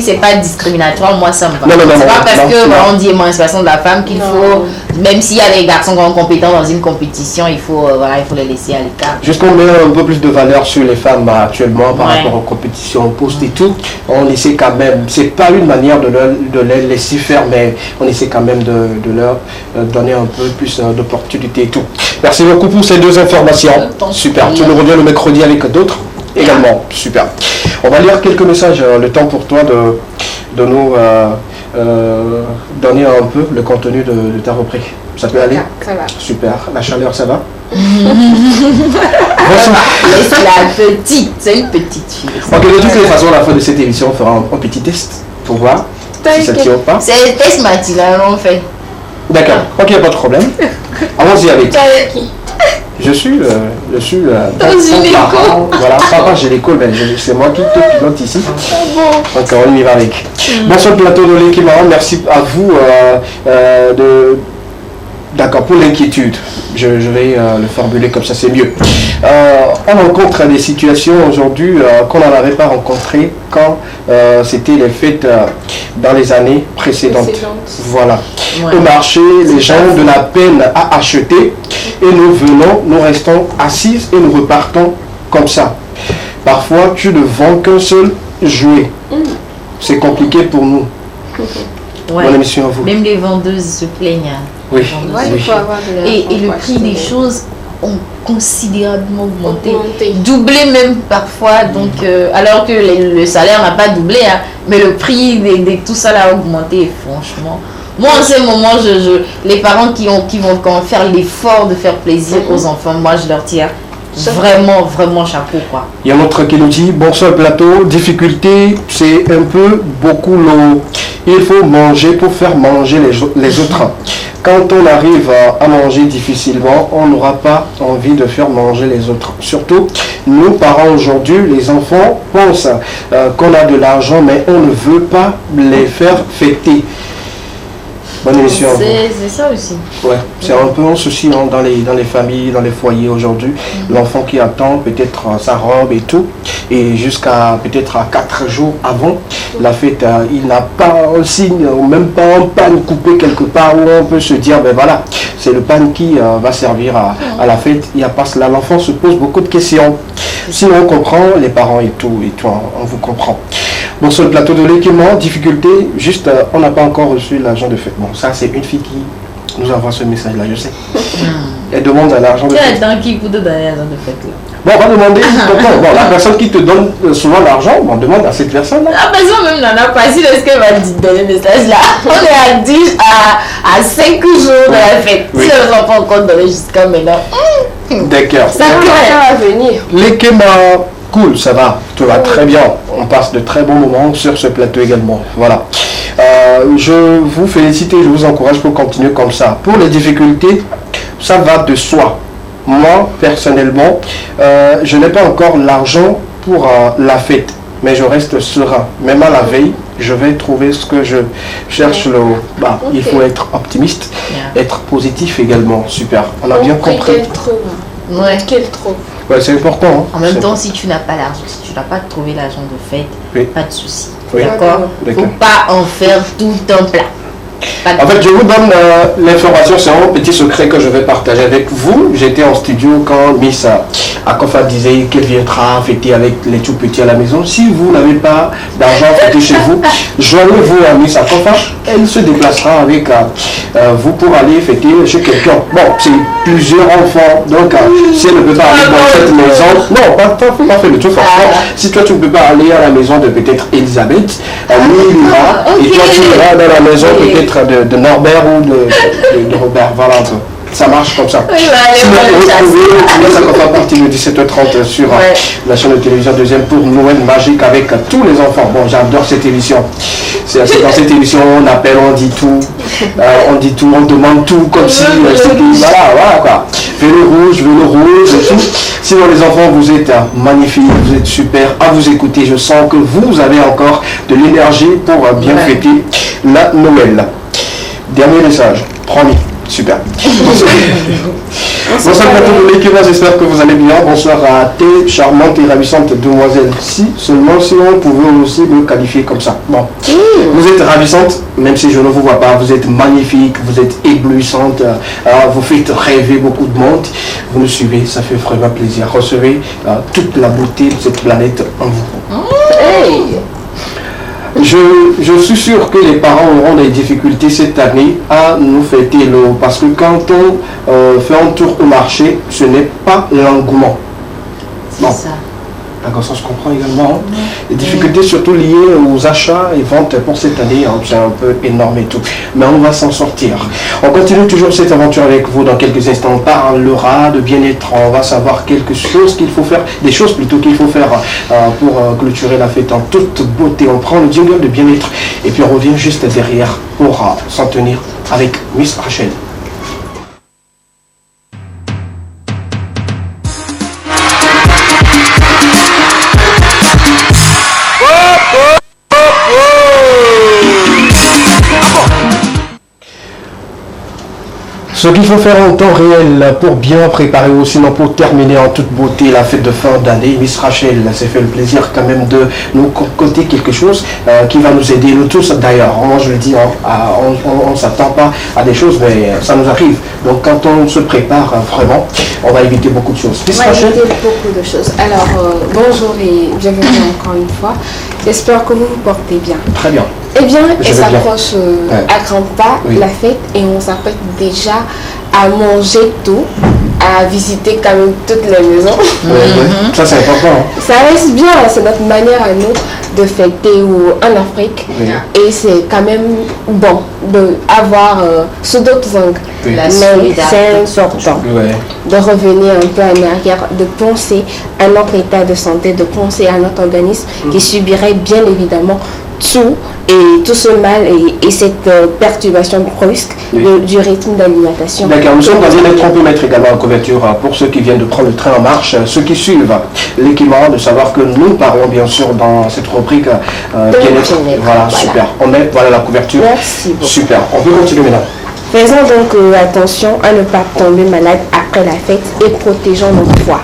c'est pas discriminatoire, moi ça me va. C'est pas parce que on dit émancipation de la femme qu'il faut, même s'il y a des garçons qui sont compétents dans une compétition, il faut les laisser à l'écart. Jusqu'on met un peu plus de valeur sur les femmes actuellement par rapport aux compétitions, aux postes et tout, on essaie quand même, c'est pas une manière de les laisser faire, mais on essaie quand même de leur donner un peu plus d'opportunités et tout. Merci beaucoup pour ces deux informations. Super. Tu nous reviens le mercredi avec d'autres également. Super. On va lire quelques messages. Le temps pour toi de nous donner un peu le contenu de ta rubrique. Ça peut aller? Ça va. Super. La chaleur, ça va? La petite, c'est une petite fille. Ok, de toutes les façons, à la fin de cette émission, on fera un petit test pour voir si ça tient ou pas. C'est le test matinal, on fait. D'accord. Ok, pas de problème. Allons-y avec. Je suis dans une école. Voilà, papa, j'ai l'école, mais c'est moi qui te pilote ici. Donc on y va avec. Bonsoir plateau de l'équipe, merci à vous d'accord, pour l'inquiétude, je vais le formuler comme ça, c'est mieux. On rencontre des situations aujourd'hui qu'on n'avait pas rencontrées quand c'était les fêtes dans les années précédentes. Voilà. Au marché, les gens ont de la peine à acheter et nous restons assises et nous repartons comme ça. Parfois, tu ne vends qu'un seul jouet. C'est compliqué pour nous. Bonne émission à vous. Même les vendeuses se plaignent. Oui. Et le prix des choses ont considérablement augmenté. Doublé même parfois. Donc, alors que le salaire n'a pas doublé, mais le prix de tout ça a augmenté. Et franchement, moi en ce moment, les parents qui vont quand même faire l'effort de faire plaisir aux enfants, moi je leur tire vraiment chapeau quoi. Il y a un autre qui nous dit bonsoir plateau, difficulté c'est un peu beaucoup l'eau. Il faut manger pour faire manger les autres. Quand on arrive à manger difficilement, on n'aura pas envie de faire manger les autres. Surtout, nous parents aujourd'hui, les enfants pensent qu'on a de l'argent, mais on ne veut pas les faire fêter. Bonne émission. C'est ça aussi. Ouais, c'est un peu un souci hein, dans les familles, dans les foyers aujourd'hui. L'enfant qui attend peut-être sa robe et tout, et jusqu'à peut-être à 4 jours avant la fête, il n'a pas un signe, même pas un pan coupé quelque part où on peut se dire, ben voilà, c'est le pan qui va servir à la fête. Il n'y a pas cela. L'enfant se pose beaucoup de questions. Sinon on comprend, les parents et tout, on vous comprend. Bon, sur le plateau de l'équipement, difficulté, juste, on n'a pas encore reçu l'argent de fête. Bon, ça c'est une fille qui nous envoie ce message-là, je sais. Elle demande l'argent de fête. Quel temps qui vous donne l'argent de fête là? Bon, on va demander, bon, la personne qui te donne souvent l'argent, on demande à cette personne-là. La personne même n'en a pas. Si est-ce qu'elle va te donner le message là, on est à 10 à 5 jours de la fête. Si elles n'ont pas encore donné jusqu'à maintenant. D'accord. Ça va venir. L'équipement, cool, ça va, tout va très bien. On passe de très bons moments sur ce plateau également. Voilà. Je vous félicite et je vous encourage pour continuer comme ça. Pour les difficultés, ça va de soi. Moi, personnellement, je n'ai pas encore l'argent pour la fête, mais je reste serein. Même à la veille, je vais trouver ce que je cherche. Il faut être optimiste, être positif également. Super, on a bien compris. Quel trop. Ouais, c'est important. Hein. En même temps, si tu n'as pas l'argent, si tu n'as pas trouvé l'argent de fête, pas de souci. Oui. D'accord. Faut pas en faire tout un plat. En fait, je vous donne l'information, c'est un petit secret que je vais partager avec vous. J'étais en studio quand Miss Akofa disait qu'elle viendra fêter avec les tout petits à la maison. Si vous n'avez pas d'argent fêter chez vous, joignez-vous à Miss Akofa. Elle se déplacera avec vous pour aller fêter chez quelqu'un. Bon, c'est plusieurs enfants. Donc, si elle ne peut pas aller dans cette maison, non, pas faire le tout forcément. Si toi, tu ne peux pas aller à la maison de peut-être Elisabeth, lui, il ira. Et toi, tu iras dans la maison peut-être de Norbert ou de Robert. Voilà un peu. Ça marche comme ça. Oui, ça va faire partie de 17h30 sur la chaîne de télévision deuxième pour Noël magique avec tous les enfants. Bon, j'adore cette émission. C'est dans cette émission, on appelle, on dit tout, on demande tout comme si voilà quoi. Vélo rouge et tout. Sinon les enfants, vous êtes magnifiques, vous êtes super à vous écouter. Je sens que vous avez encore de l'énergie pour bien fêter la Noël. Dernier message, promis. Super. Bonsoir à tous les équipements, j'espère que vous allez bien. Bonsoir à tes charmantes et ravissantes demoiselles. Si on pouvait aussi me qualifier comme ça. Bon. Vous êtes ravissantes, même si je ne vous vois pas. Vous êtes magnifiques, vous êtes éblouissantes. Vous faites rêver beaucoup de monde. Vous nous suivez, ça fait vraiment plaisir. Recevez toute la beauté de cette planète en vous. Je suis sûr que les parents auront des difficultés cette année à nous fêter parce que quand on fait un tour au marché, ce n'est pas l'engouement. C'est ça. D'accord, ça se comprend également. Les difficultés surtout liées aux achats et ventes pour cette année, c'est un peu énorme et tout. Mais on va s'en sortir. On continue toujours cette aventure avec vous dans quelques instants. On parlera de bien-être. On va savoir quelque chose qu'il faut faire, des choses plutôt qu'il faut faire pour clôturer la fête en toute beauté. On prend le jingle de bien-être et puis on revient juste derrière pour s'en tenir avec Miss Rachel. Ce qu'il faut faire en temps réel pour bien préparer ou sinon pour terminer en toute beauté la fête de fin d'année, Miss Rachel s'est fait le plaisir quand même de nous concocter quelque chose qui va nous aider, nous tous d'ailleurs. Moi je le dis, on ne s'attend pas à des choses mais ça nous arrive. Donc quand on se prépare vraiment, on va éviter beaucoup de choses. Miss Rachel, éviter beaucoup de choses. Alors bonjour et bienvenue encore une fois. J'espère que vous vous portez bien. Très bien. Eh bien, elle s'approche à grands pas la fête et on s'apprête déjà à manger tout, à visiter quand même toutes les maisons. Ça c'est important. Ça reste bien, c'est notre manière à nous de fêter en Afrique et c'est quand même bon d'avoir sous d'autres angles. Mais c'est important de revenir un peu en arrière, de penser à notre état de santé, de penser à notre organisme qui subirait bien évidemment tout et tout ce mal et cette perturbation brusque du rythme d'alimentation. D'accord, nous sommes dans une lettre, on peut mettre également en couverture pour ceux qui viennent de prendre le train en marche, ceux qui suivent l'équipement, de savoir que nous parlons bien sûr dans cette rubrique bien-être. Voilà, super. On met voilà la couverture. Merci beaucoup. Super, on peut continuer maintenant. Faisons donc attention à ne pas tomber malade après la fête et protégeons notre foie.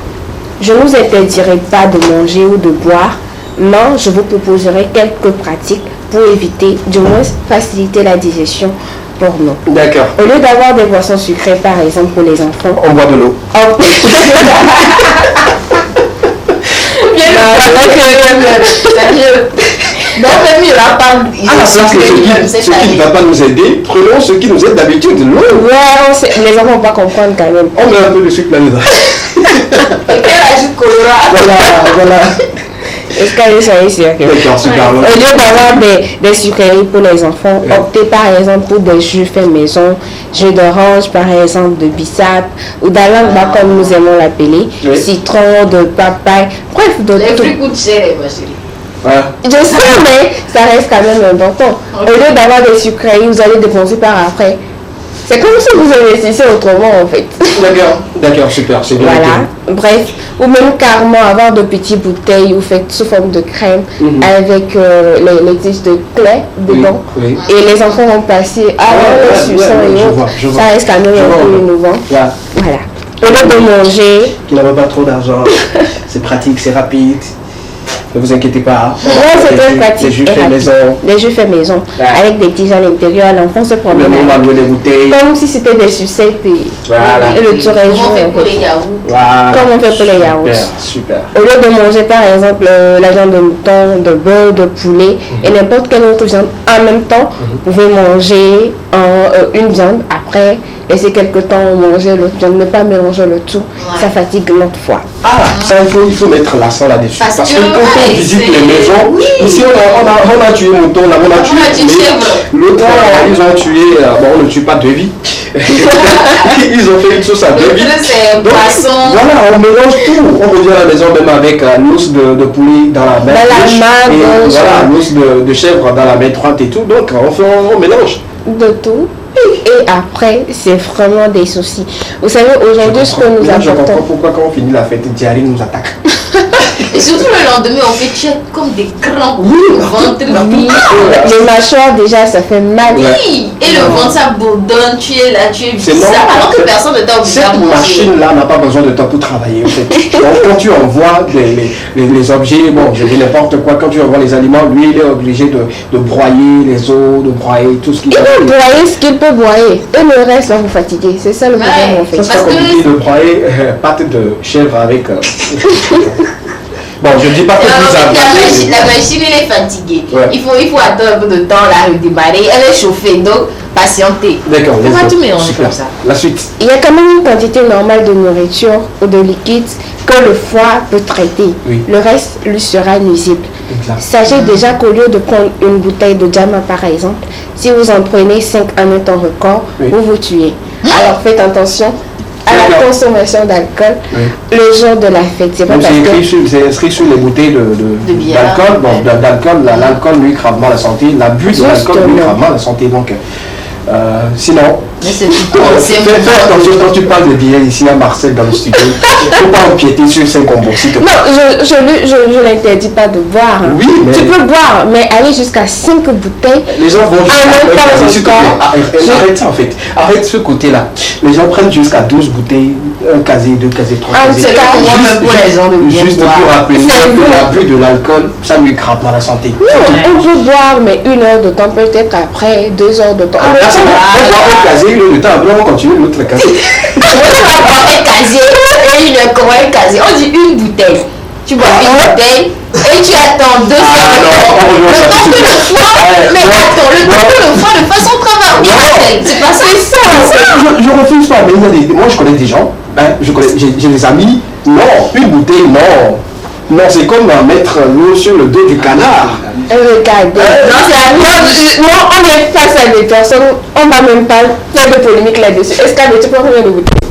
Je ne vous interdirai pas de manger ou de boire, mais je vous proposerai quelques pratiques pour éviter, du moins faciliter la digestion pour nous. D'accord. Au lieu d'avoir des boissons sucrées, par exemple pour les enfants, on boit de l'eau. Non, même il n'y aura pas. Ce qui ne va pas nous aider, prenons ce qui nous aide d'habitude, l'eau. Ouais, les enfants ne vont pas comprendre quand même. On met un peu de sucre là-dedans. Et quel ajout colorant. Voilà. Est-ce qu'elle est sûr que... D'accord, super. Au lieu d'avoir des sucreries pour les enfants, optez par exemple pour des jus faits maison, jus d'orange par exemple, de bissap, ou d'alangba comme nous aimons l'appeler, citron, de papaye, bref, de les tout. fruits coûtent cher, ma chérie. Voilà. Je sais, mais ça reste quand même important. Au lieu d'avoir des sucreries, vous allez dépenser par après. C'est comme si vous investissez autrement en fait. D'accord, super, c'est bien. Voilà, bref, ou même carrément avoir de petites bouteilles ou faites sous forme de crème avec les tiges de clé dedans. Oui. Et les enfants vont passer à le suçon et autres. Ça reste quand même un peu innovant. Voilà. Au lieu de manger. Qui n'avait pas trop d'argent, c'est pratique, c'est rapide. Ne vous inquiétez pas. C'est très pratique. Les jus faits maison. Les jus faits maison. Avec des tiges à l'intérieur, l'enfant se promène. Les bouteilles. Comme si c'était des sucettes et le tour est Comment on fait pour les yaourts? Comme on fait pour les yaourts. Super. Au lieu de manger par exemple la viande de mouton, de bœuf, de poulet et n'importe quelle autre viande en même temps, vous pouvez manger une viande, après laisser quelques temps manger l'autre viande, ne pas mélanger le tout, ça fatigue notre foie. Ça il faut mettre l'accent là-dessus. Parce que quand on visite les maisons, ici on a tué mouton, là on a tué l'autre, ils ont tué, on ne tue pas de vie. Ils ont fait une sauce à deux vies. C'est poisson. Voilà, on mélange tout. On revient à la maison même avec l'os de poulet dans la main gauche et voilà, l'os de chèvre dans la main droite et tout. Donc on mélange. De tout. Et après, c'est vraiment des soucis. Vous savez, aujourd'hui, ce que nous apportons... Je comprends pourquoi quand on finit la fête, Diarrhée nous attaque. Et surtout le lendemain, on fait tuer comme des grands ventre. Les mâchoires, déjà, ça fait mal. Oui, et le ventre, ça bourdonne, tu es là, tu es bizarre. Alors que personne ne t'a obligé à manger. Cette machine-là n'a pas besoin de temps pour travailler, en fait. Donc, quand tu envoies les objets, bon, je dis n'importe quoi, quand tu envoies les aliments, lui, il est obligé de broyer les os, de broyer tout ce qu'il peut. Il peut broyer ce qu'il peut broyer. Et le reste, là, vous fatiguez. C'est ça le problème, en fait. Ça sera compliqué de broyer pâte de chèvre avec... Bon, je ne dis pas que vous avez... La machine, elle est fatiguée. Ouais. Il faut attendre un peu de temps, là, redémarrer. Elle est chauffée, donc patienter. D'accord. On va tout mélanger comme ça. La suite. Il y a quand même une quantité normale de nourriture ou de liquide que le foie peut traiter. Oui. Le reste lui sera nuisible. Sachez déjà qu'au lieu de prendre une bouteille de Jama, par exemple, si vous en prenez 5 en un temps record, vous vous tuez. Alors faites attention à la consommation d'alcool le jour de la fête. C'est pas parce que... C'est inscrit sur les bouteilles d'alcool. Bon, l'alcool nuit gravement la santé. L'abus de l'alcool nuit gravement la santé. Donc, sinon, fais attention quand tu parles de billets ici à Marseille dans le studio. Il ne faut pas empiéter sur 5 combos. Non, je l'interdis pas de boire. Oui, mais... Tu peux boire, mais aller jusqu'à 5 bouteilles. Les gens vont arrête ça en fait. Arrête ce côté-là. Les gens prennent jusqu'à 12 bouteilles, un casier, 2 casiers, 3 casiers. Juste pour rappeler que l'abus de l'alcool, ça lui gravement la santé. Non, on peut boire, mais 1 heure de temps, peut-être après 2 heures de temps. On boit un casier, le temps après on continue l'autre casier. On va boire un casier et une un casier. On dit une bouteille. Tu bois une bouteille et tu attends 2 heures. Le temps que le foie ne fasse son travail. C'est parce que ça. Je refuse pas, mais moi je connais des gens, j'ai des amis, non, une bouteille, non. Non, c'est comme mettre l'eau sur le dos du canard. Non, on est face à des personnes, on ne va même pas faire de polémique là-dessus. Est-ce que tu peux combien de bouteilles?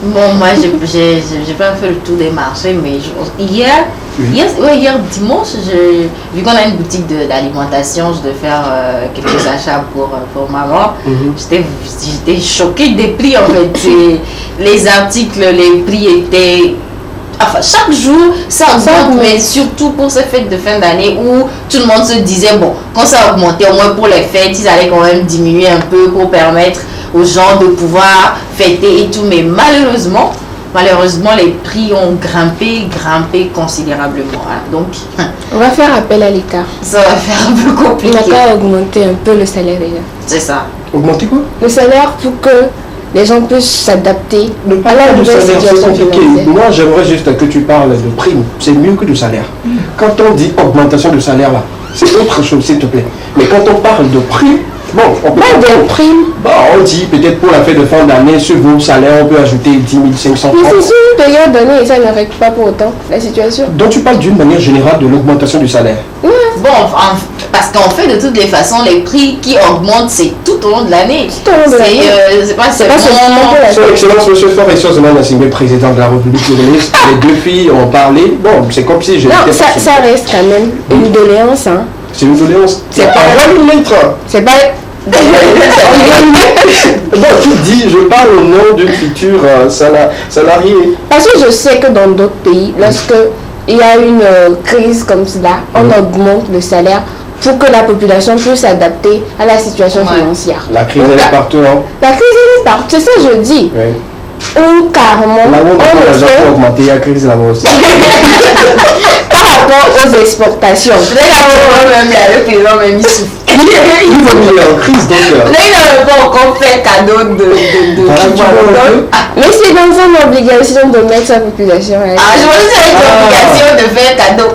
Bon, moi, j'ai pas fait le tour des marchés, mais hier dimanche, vu qu'on a une boutique d'alimentation, je devais faire quelques achats pour maman. J'étais choquée des prix, en fait. Les articles, les prix étaient... Enfin, chaque jour, ça augmente, mais surtout pour ces fêtes de fin d'année où tout le monde se disait, bon, quand ça a augmenté, au moins pour les fêtes, ils allaient quand même diminuer un peu pour permettre aux gens de pouvoir fêter et tout. Mais malheureusement, les prix ont grimpé considérablement. Hein. Donc, on va faire appel à l'État. Ça va faire un peu compliqué. On n'a pas augmenté un peu le salaire déjà. C'est ça. Augmenter quoi? Le salaire pour que les gens puissent s'adapter à la nouvelle situation financière. Moi, j'aimerais juste que tu parles de prime. C'est mieux que de salaire. Quand on dit augmentation de salaire, là, c'est autre chose, s'il te plaît. Mais quand on parle de prime, bon, on peut de prime. Bon, on dit peut-être pour la fête de fin d'année, sur vos salaires, on peut ajouter 10 500 Mais c'est sûr, une période donnée, et ça ne règle pas pour autant la situation. Donc tu parles d'une manière générale de l'augmentation du salaire. Bon, parce qu'en fait, de toutes les façons, les prix qui augmentent, c'est tout au long de l'année. Tout au long de l'année. C'est pas seulement... Son Excellence, M. Faure Essence Nassimé, président de la République congolaise, les deux filles ont parlé. Bon, c'est comme si je non, ça reste quand même une doléance. Hein. C'est une doléance. C'est pas... C'est pas... Bon, tu dis, je parle au nom d'une future salariée. Parce que je sais que dans d'autres pays, lorsque il y a une crise comme cela, on augmente le salaire pour que la population puisse s'adapter à la situation financière. La crise elle est partout, hein? La crise elle est partout, c'est ça que je dis. Oui. Ou carrément, on le fait augmenter, il y a crise là-bas aussi. Par rapport aux exportations. Le président m'a mis sous. Il est en crise donc. Là, il n'avait pas encore fait cadeau de mais c'est dans son obligation de mettre sa population. Je pense que c'est l'obligation de faire cadeau.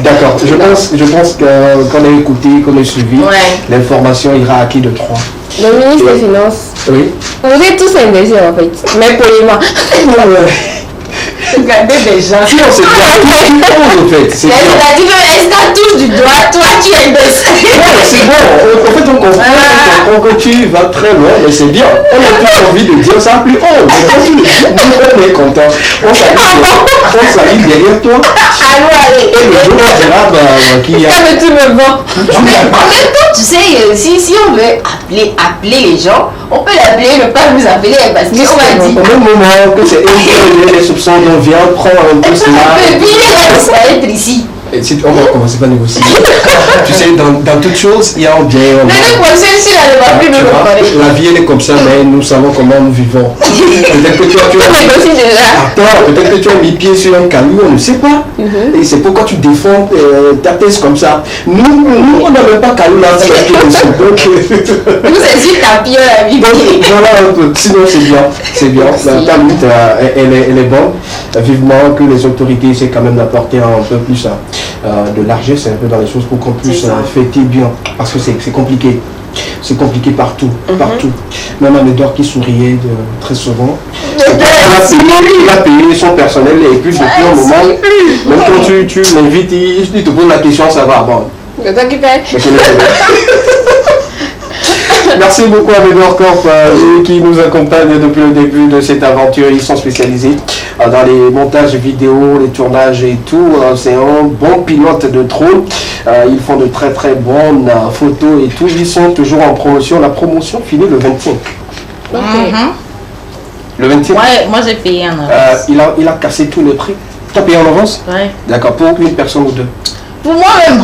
D'accord. Je pense qu'on a écouté, qu'on a suivi, l'information ira à qui de trois. Le ministre des Finances. Oui. Vous êtes tous indécis en fait. Mais poliment. Regardez déjà. Non, c'est bien. En fait, c'est bien. Est-ce qu'elle touche du doigt? Toi, tu es indécis. C'est bon. En fait, on comprend que tu vas très loin, mais c'est bien. On a plus envie de dire ça plus haut. Nous, on est content. On s'allie derrière toi. Allez. Et le jour, on dira qu'il y a... Mais tu me vends. En même temps, tu sais, si on veut appeler les gens, on peut l'appeler, ne pas vous appeler, parce qu'on va dire... Au même moment que c'est les soupçons, on vient, prend un peu cela. Et puis, ça va être ici. Et si on va commencer par négocier. Tu sais, dans toute chose, il y a un bien. La vie, elle est comme ça, mais nous savons comment nous vivons. Peut-être que tu as mis pied sur un caillou, on ne sait pas. Et c'est pourquoi tu défends ta thèse comme ça. Nous on n'avait pas caillou là. Nous, c'est juste ta pied la vie. Voilà un peu. Sinon, c'est bien. Ta lutte, elle est bonne. Vivement que les autorités essaient quand même d'apporter un peu plus de largesse un peu dans les choses pour qu'on puisse fêter bien, parce que c'est compliqué. C'est compliqué partout. Même un Edouard qui souriait très souvent. Il a payé son personnel et puis depuis un moment, même quand tu l'invites, il te pose la question, ça va. Bon. Merci beaucoup à Edouard Corp qui nous accompagne depuis le début de cette aventure. Ils sont spécialisés dans les montages vidéo, les tournages et tout. C'est un bon pilote de drone. Ils font de très très bonnes photos et tout. Ils sont toujours en promotion. La promotion finit le 25. Le 25. Ouais, moi j'ai payé en avance. Il a cassé tous les prix. Tu as payé en avance? Ouais. D'accord, pour une personne ou deux? Pour moi-même,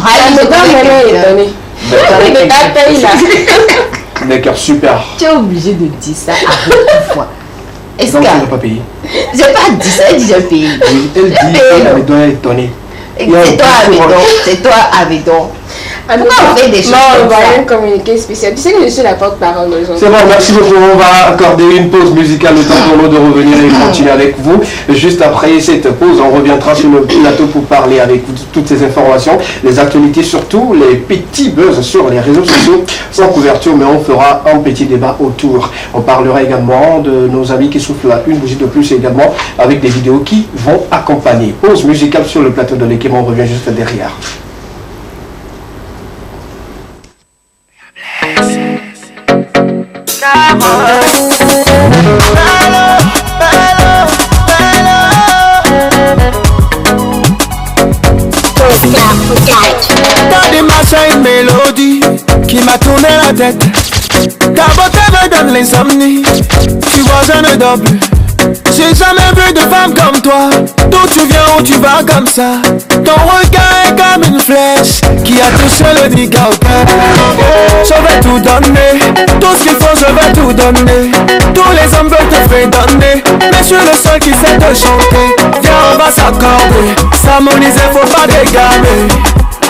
D'accord, super. Tu es obligé de dire ça à beaucoup fois. Est-ce que tu n'as pas payé? J'ai pas dit ça, elle dit j'ai payé. Oui, elle dit qu'elle doit être donnée. C'est toi, Avedon. Pourquoi on fait des choses on comme va ça? rien communiquer spécial. Tu sais que je suis la porte-parole de gens. C'est bon, merci beaucoup. On va accorder une pause musicale, le temps pour nous de revenir et continuer avec vous. Juste après cette pause, on reviendra sur le plateau pour parler avec vous de toutes ces informations, les actualités, surtout les petits buzz sur les réseaux sociaux, sans couverture, mais on fera un petit débat autour. On parlera également de nos amis qui soufflent une bougie de plus et également avec des vidéos qui vont accompagner. Pause musicale sur le plateau de l'équipe, on revient juste derrière. Come on. T'as des machins, une mélodie qui m'a tourné la tête. Ta beauté me donne l'insomnie. Tu vois, je ne dors plus. J'ai jamais vu de femme comme toi. D'où tu viens, où tu vas comme ça. Ton regard est comme une flèche qui a touché le nigga au cœur. Je vais tout donner, tout ce qu'il faut je vais tout donner. Tous les hommes veulent te fredonner, mais je suis le seul qui sait te chanter. Viens on va s'accorder, s'harmoniser faut pas dégamer.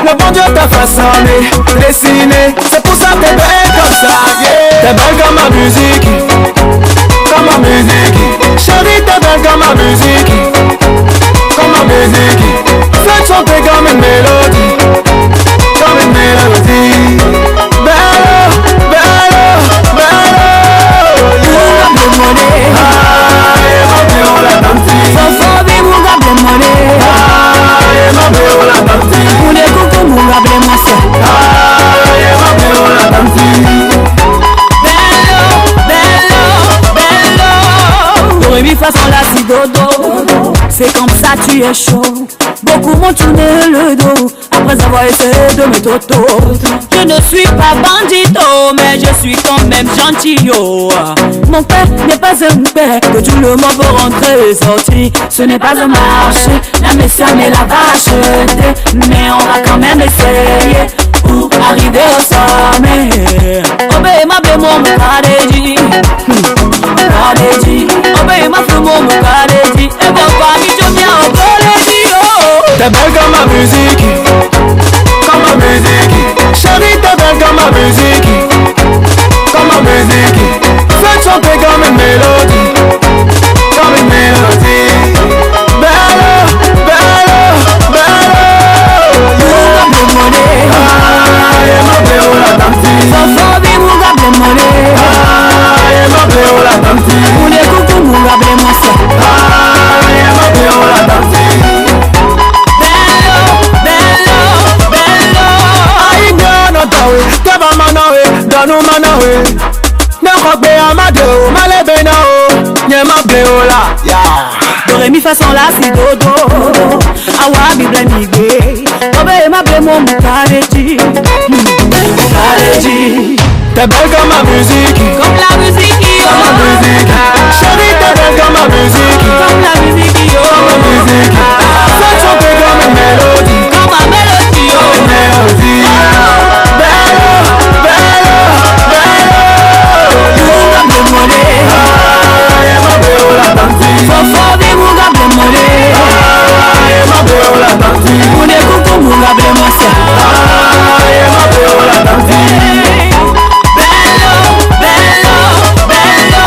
Le bon Dieu t'a façonné, dessiné, c'est pour ça que t'es belle comme ça, yeah. T'es belle comme ma musique, comme ma musique. Chérie t'es belle comme ma musique, comme ma musique. Fais chanter comme une mélodie, comme une mélodie. Bello, bello, bello. Munga blemone, ah, ma bello la danse. Fofobi munga blemone, ah, ma bello la danse. Mune kuku munga blemose, ah, ma bello la danse. Mi façon la si dodo, c'est comme ça tu es chaud. Beaucoup m'ont tourné le dos après avoir essayé de me toto. Je ne suis pas bandito, mais je suis quand même gentillot. Mon père n'est pas un père que tout le monde peut rentrer et sortir. Ce n'est pas un marché, la messiane et la va acheter. Mais on va quand même essayer pour arriver au sommet. Obéis ma bé mon kadedi, kadedi. Obéis ma feu mon kadedi. Et bon pas mi je viens au kadedi. T'es belle comme ma musique, comme ma musique. Chérie t'es belle comme ma musique, comme ma musique. Fais chanter comme une mélodie, comme une mélodie. Bello, bello, bello. Munga blemone, ah, ma bello la danse. Fofobi munga blemone, ah, ma bello la danse. Mune kuku munga blemose, ah, ma bello la danse. Danu manawe, ne robe amado, malebe na o, nye ma bleola, yeah. Do re mi façon la si dodo, awa mi ble mi gbe, obe ma ble mon mukareji, mukareji. T'es belle comme ma musique, comme la musique, comme ma musique. Chérie t'es belle comme ma musique, comme la musique, comme ma musique. Fais chanter comme une mélodie, comme ma mélodie, comme une mélodie. Fofobi munga blemone, ah, ma bello la danse. Mune kuku munga blemose, ah, ma bello la danse. Bello, bello, bello.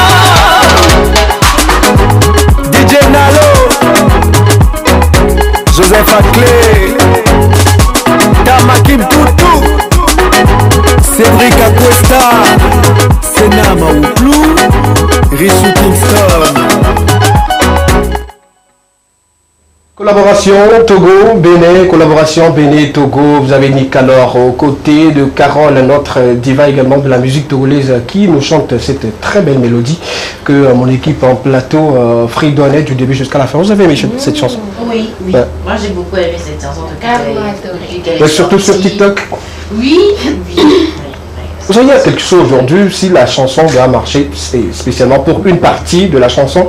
DJ Nalo, Joseph Aclé, Tamakim Toutou, Cédric Acuesta, Senama Ouplou, Richou Kingston. Collaboration Togo-Bénin, collaboration Bénin-Togo. Vous avez Nicanor aux côtés de Carole, notre diva également de la musique togolaise, qui nous chante cette très belle mélodie que mon équipe en plateau fredonnait du début jusqu'à la fin. Vous avez aimé cette chanson? Oui, oui. Ouais. Moi j'ai beaucoup aimé cette chanson. Surtout sur TikTok. Oui, oui. Vous savez, il y a quelque chose aujourd'hui, si la chanson va marcher, c'est spécialement pour une partie de la chanson.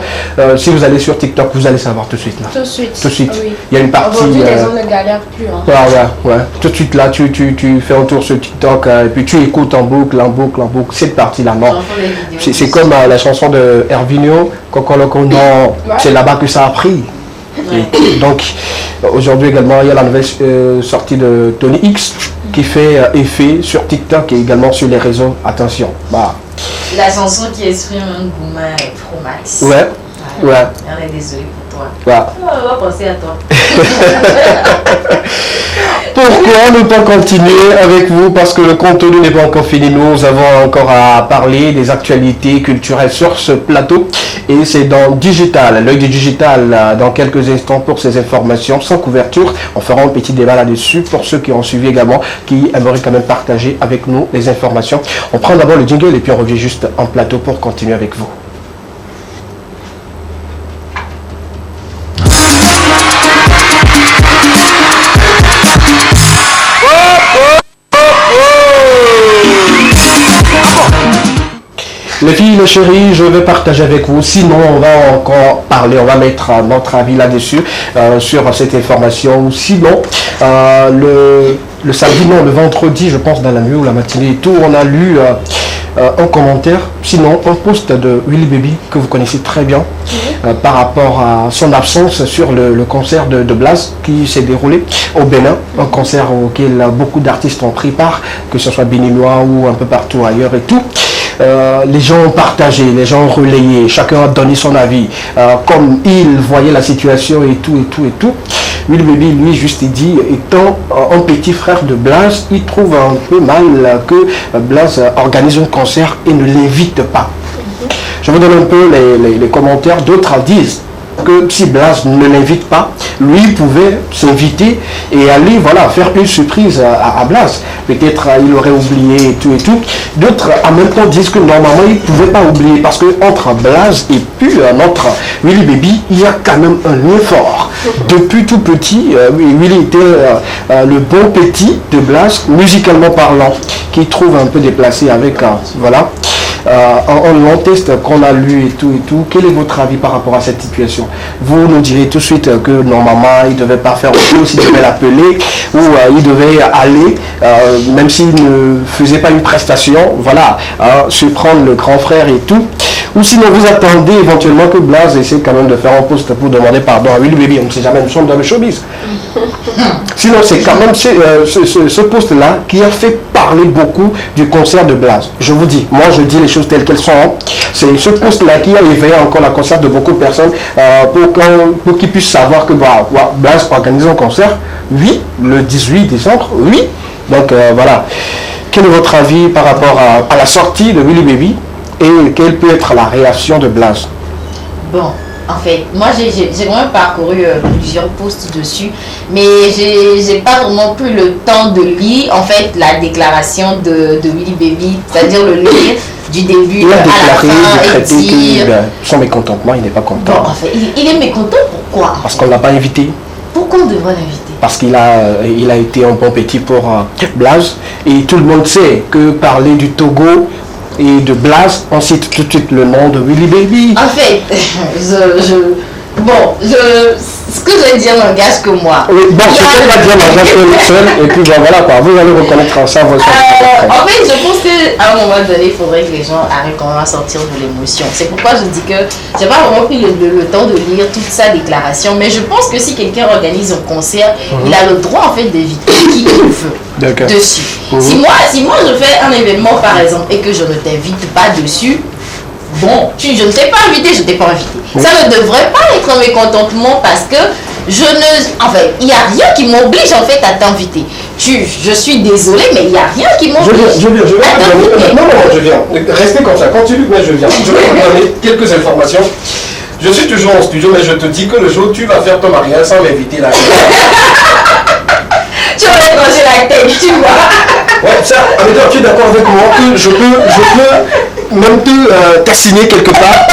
Si vous allez sur TikTok, vous allez savoir tout de suite. Là. Tout de suite. Tout de suite. Oui. Il y a une partie... Aujourd'hui, les gens ne galèrent plus. Hein. Ouais. Tout de suite, là, tu fais un tour sur TikTok et puis tu écoutes en boucle. Cette partie-là, non. C'est comme la chanson de Hervinio, Kokoloko, non. Ouais. C'est là-bas que ça a pris. Ouais. Donc, aujourd'hui également, il y a la nouvelle sortie de Tony X qui fait effet sur TikTok et également sur les réseaux. Attention. Bah. La chanson qui exprime un Gouma Pro Max. Ouais. On est désolé pour toi. Ouais. On va penser à toi. Pourquoi ne pas continuer avec vous? Parce que le contenu n'est pas encore fini. Nous avons encore à parler des actualités culturelles sur ce plateau. Et c'est dans Digital, l'œil du digital, dans quelques instants pour ces informations sans couverture. On fera un petit débat là-dessus pour ceux qui ont suivi également, qui aimeraient quand même partager avec nous les informations. On prend d'abord le jingle et puis on revient juste en plateau pour continuer avec vous. Les filles, les chéris, je vais partager avec vous. Sinon, on va encore parler, on va mettre notre avis là-dessus, sur cette information. Sinon, le samedi, non, le vendredi, je pense, dans la nuit ou la matinée et tout, on a lu un commentaire, sinon un post de Willy Baby, que vous connaissez très bien, par rapport à son absence sur le concert de Blaze qui s'est déroulé au Bénin, un concert auquel beaucoup d'artistes ont pris part, que ce soit béninois ou un peu partout ailleurs et tout. Les gens ont partagé, les gens ont relayé, chacun a donné son avis, comme il voyait la situation et tout. Willy Baby, lui, juste dit, étant un petit frère de Blaze, il trouve un peu mal que Blaze organise un concert et ne l'invite pas. Je vous donne un peu les commentaires. D'autres disent que si Blaze ne l'invite pas, lui pouvait s'inviter et aller faire une surprise à Blaze. Peut-être il aurait oublié et tout. D'autres en même temps disent que normalement il ne pouvait pas oublier parce que entre Blaze et puis notre Willy Baby, il y a quand même un lien fort. Depuis tout petit, Willy était le bon petit de Blaze, musicalement parlant, qui trouve un peu déplacé avec un long test qu'on a lu et tout. Quel est votre avis par rapport à cette situation? Vous nous direz tout de suite que normalement il ne devait pas faire autre chose, il devait l'appeler ou il devait aller, même s'il ne faisait pas une prestation, surprendre le grand frère et tout. Ou sinon vous attendez éventuellement que Blaze essaie quand même de faire un post pour demander pardon à Willy Baby. On ne sait jamais, nous sommes dans le showbiz. Sinon c'est quand même ce post-là qui a fait parler beaucoup du concert de Blaze. Je vous dis, moi je dis les choses telles qu'elles sont. C'est ce post-là qui a éveillé encore la conscience de beaucoup de personnes pour qu'ils puissent savoir que Blaze organise un concert, oui, le 18 décembre, oui. Donc voilà. Quel est votre avis par rapport à la sortie de Willy Baby? Et quelle peut être la réaction de Blaze? Bon, en fait, moi j'ai vraiment parcouru plusieurs posts dessus, mais j'ai pas vraiment pris le temps de lire en fait la déclaration de Willy Baby, c'est-à-dire le lire du début à la fin et dire son mécontentement, il n'est pas content. Bon, en fait, il est mécontent, pourquoi? Parce qu'on ne l'a pas invité. Pourquoi on devrait l'inviter? Parce qu'il a été un bon petit pour Blaze, et tout le monde sait que parler du Togo et de Blaze, on cite tout de suite le nom de Willy Baby. En fait, ce que je vais dire n'engage que moi. Oui, bon, ce que je vais dire n'engage que seul, et puis voilà quoi, vous allez reconnaître ça. En fait, je pense qu'à un moment donné, il faudrait que les gens arrivent quand même à sortir de l'émotion. C'est pourquoi je dis que j'ai pas vraiment pris le temps de lire toute sa déclaration, mais je pense que si quelqu'un organise un concert, il a le droit en fait d'éviter qui il veut dessus. Si moi je fais un événement par exemple et que je ne t'invite pas dessus, bon, je ne t'ai pas invité, je ne t'ai pas invité. Ça ne devrait pas être un mécontentement parce que il n'y a rien qui m'oblige en fait à t'inviter. Je suis désolée, mais il n'y a rien qui m'oblige. Je viens. Non, je viens. Restez comme ça, continue, mais je viens. Je vais vous donner quelques informations. Je suis toujours en studio, mais je te dis que le jour où tu vas faire ton mariage sans m'inviter là. Tu vas trancher la tête, tu vois. Ouais, ça, tu es d'accord avec moi que je peux même te t'assigner quelque part.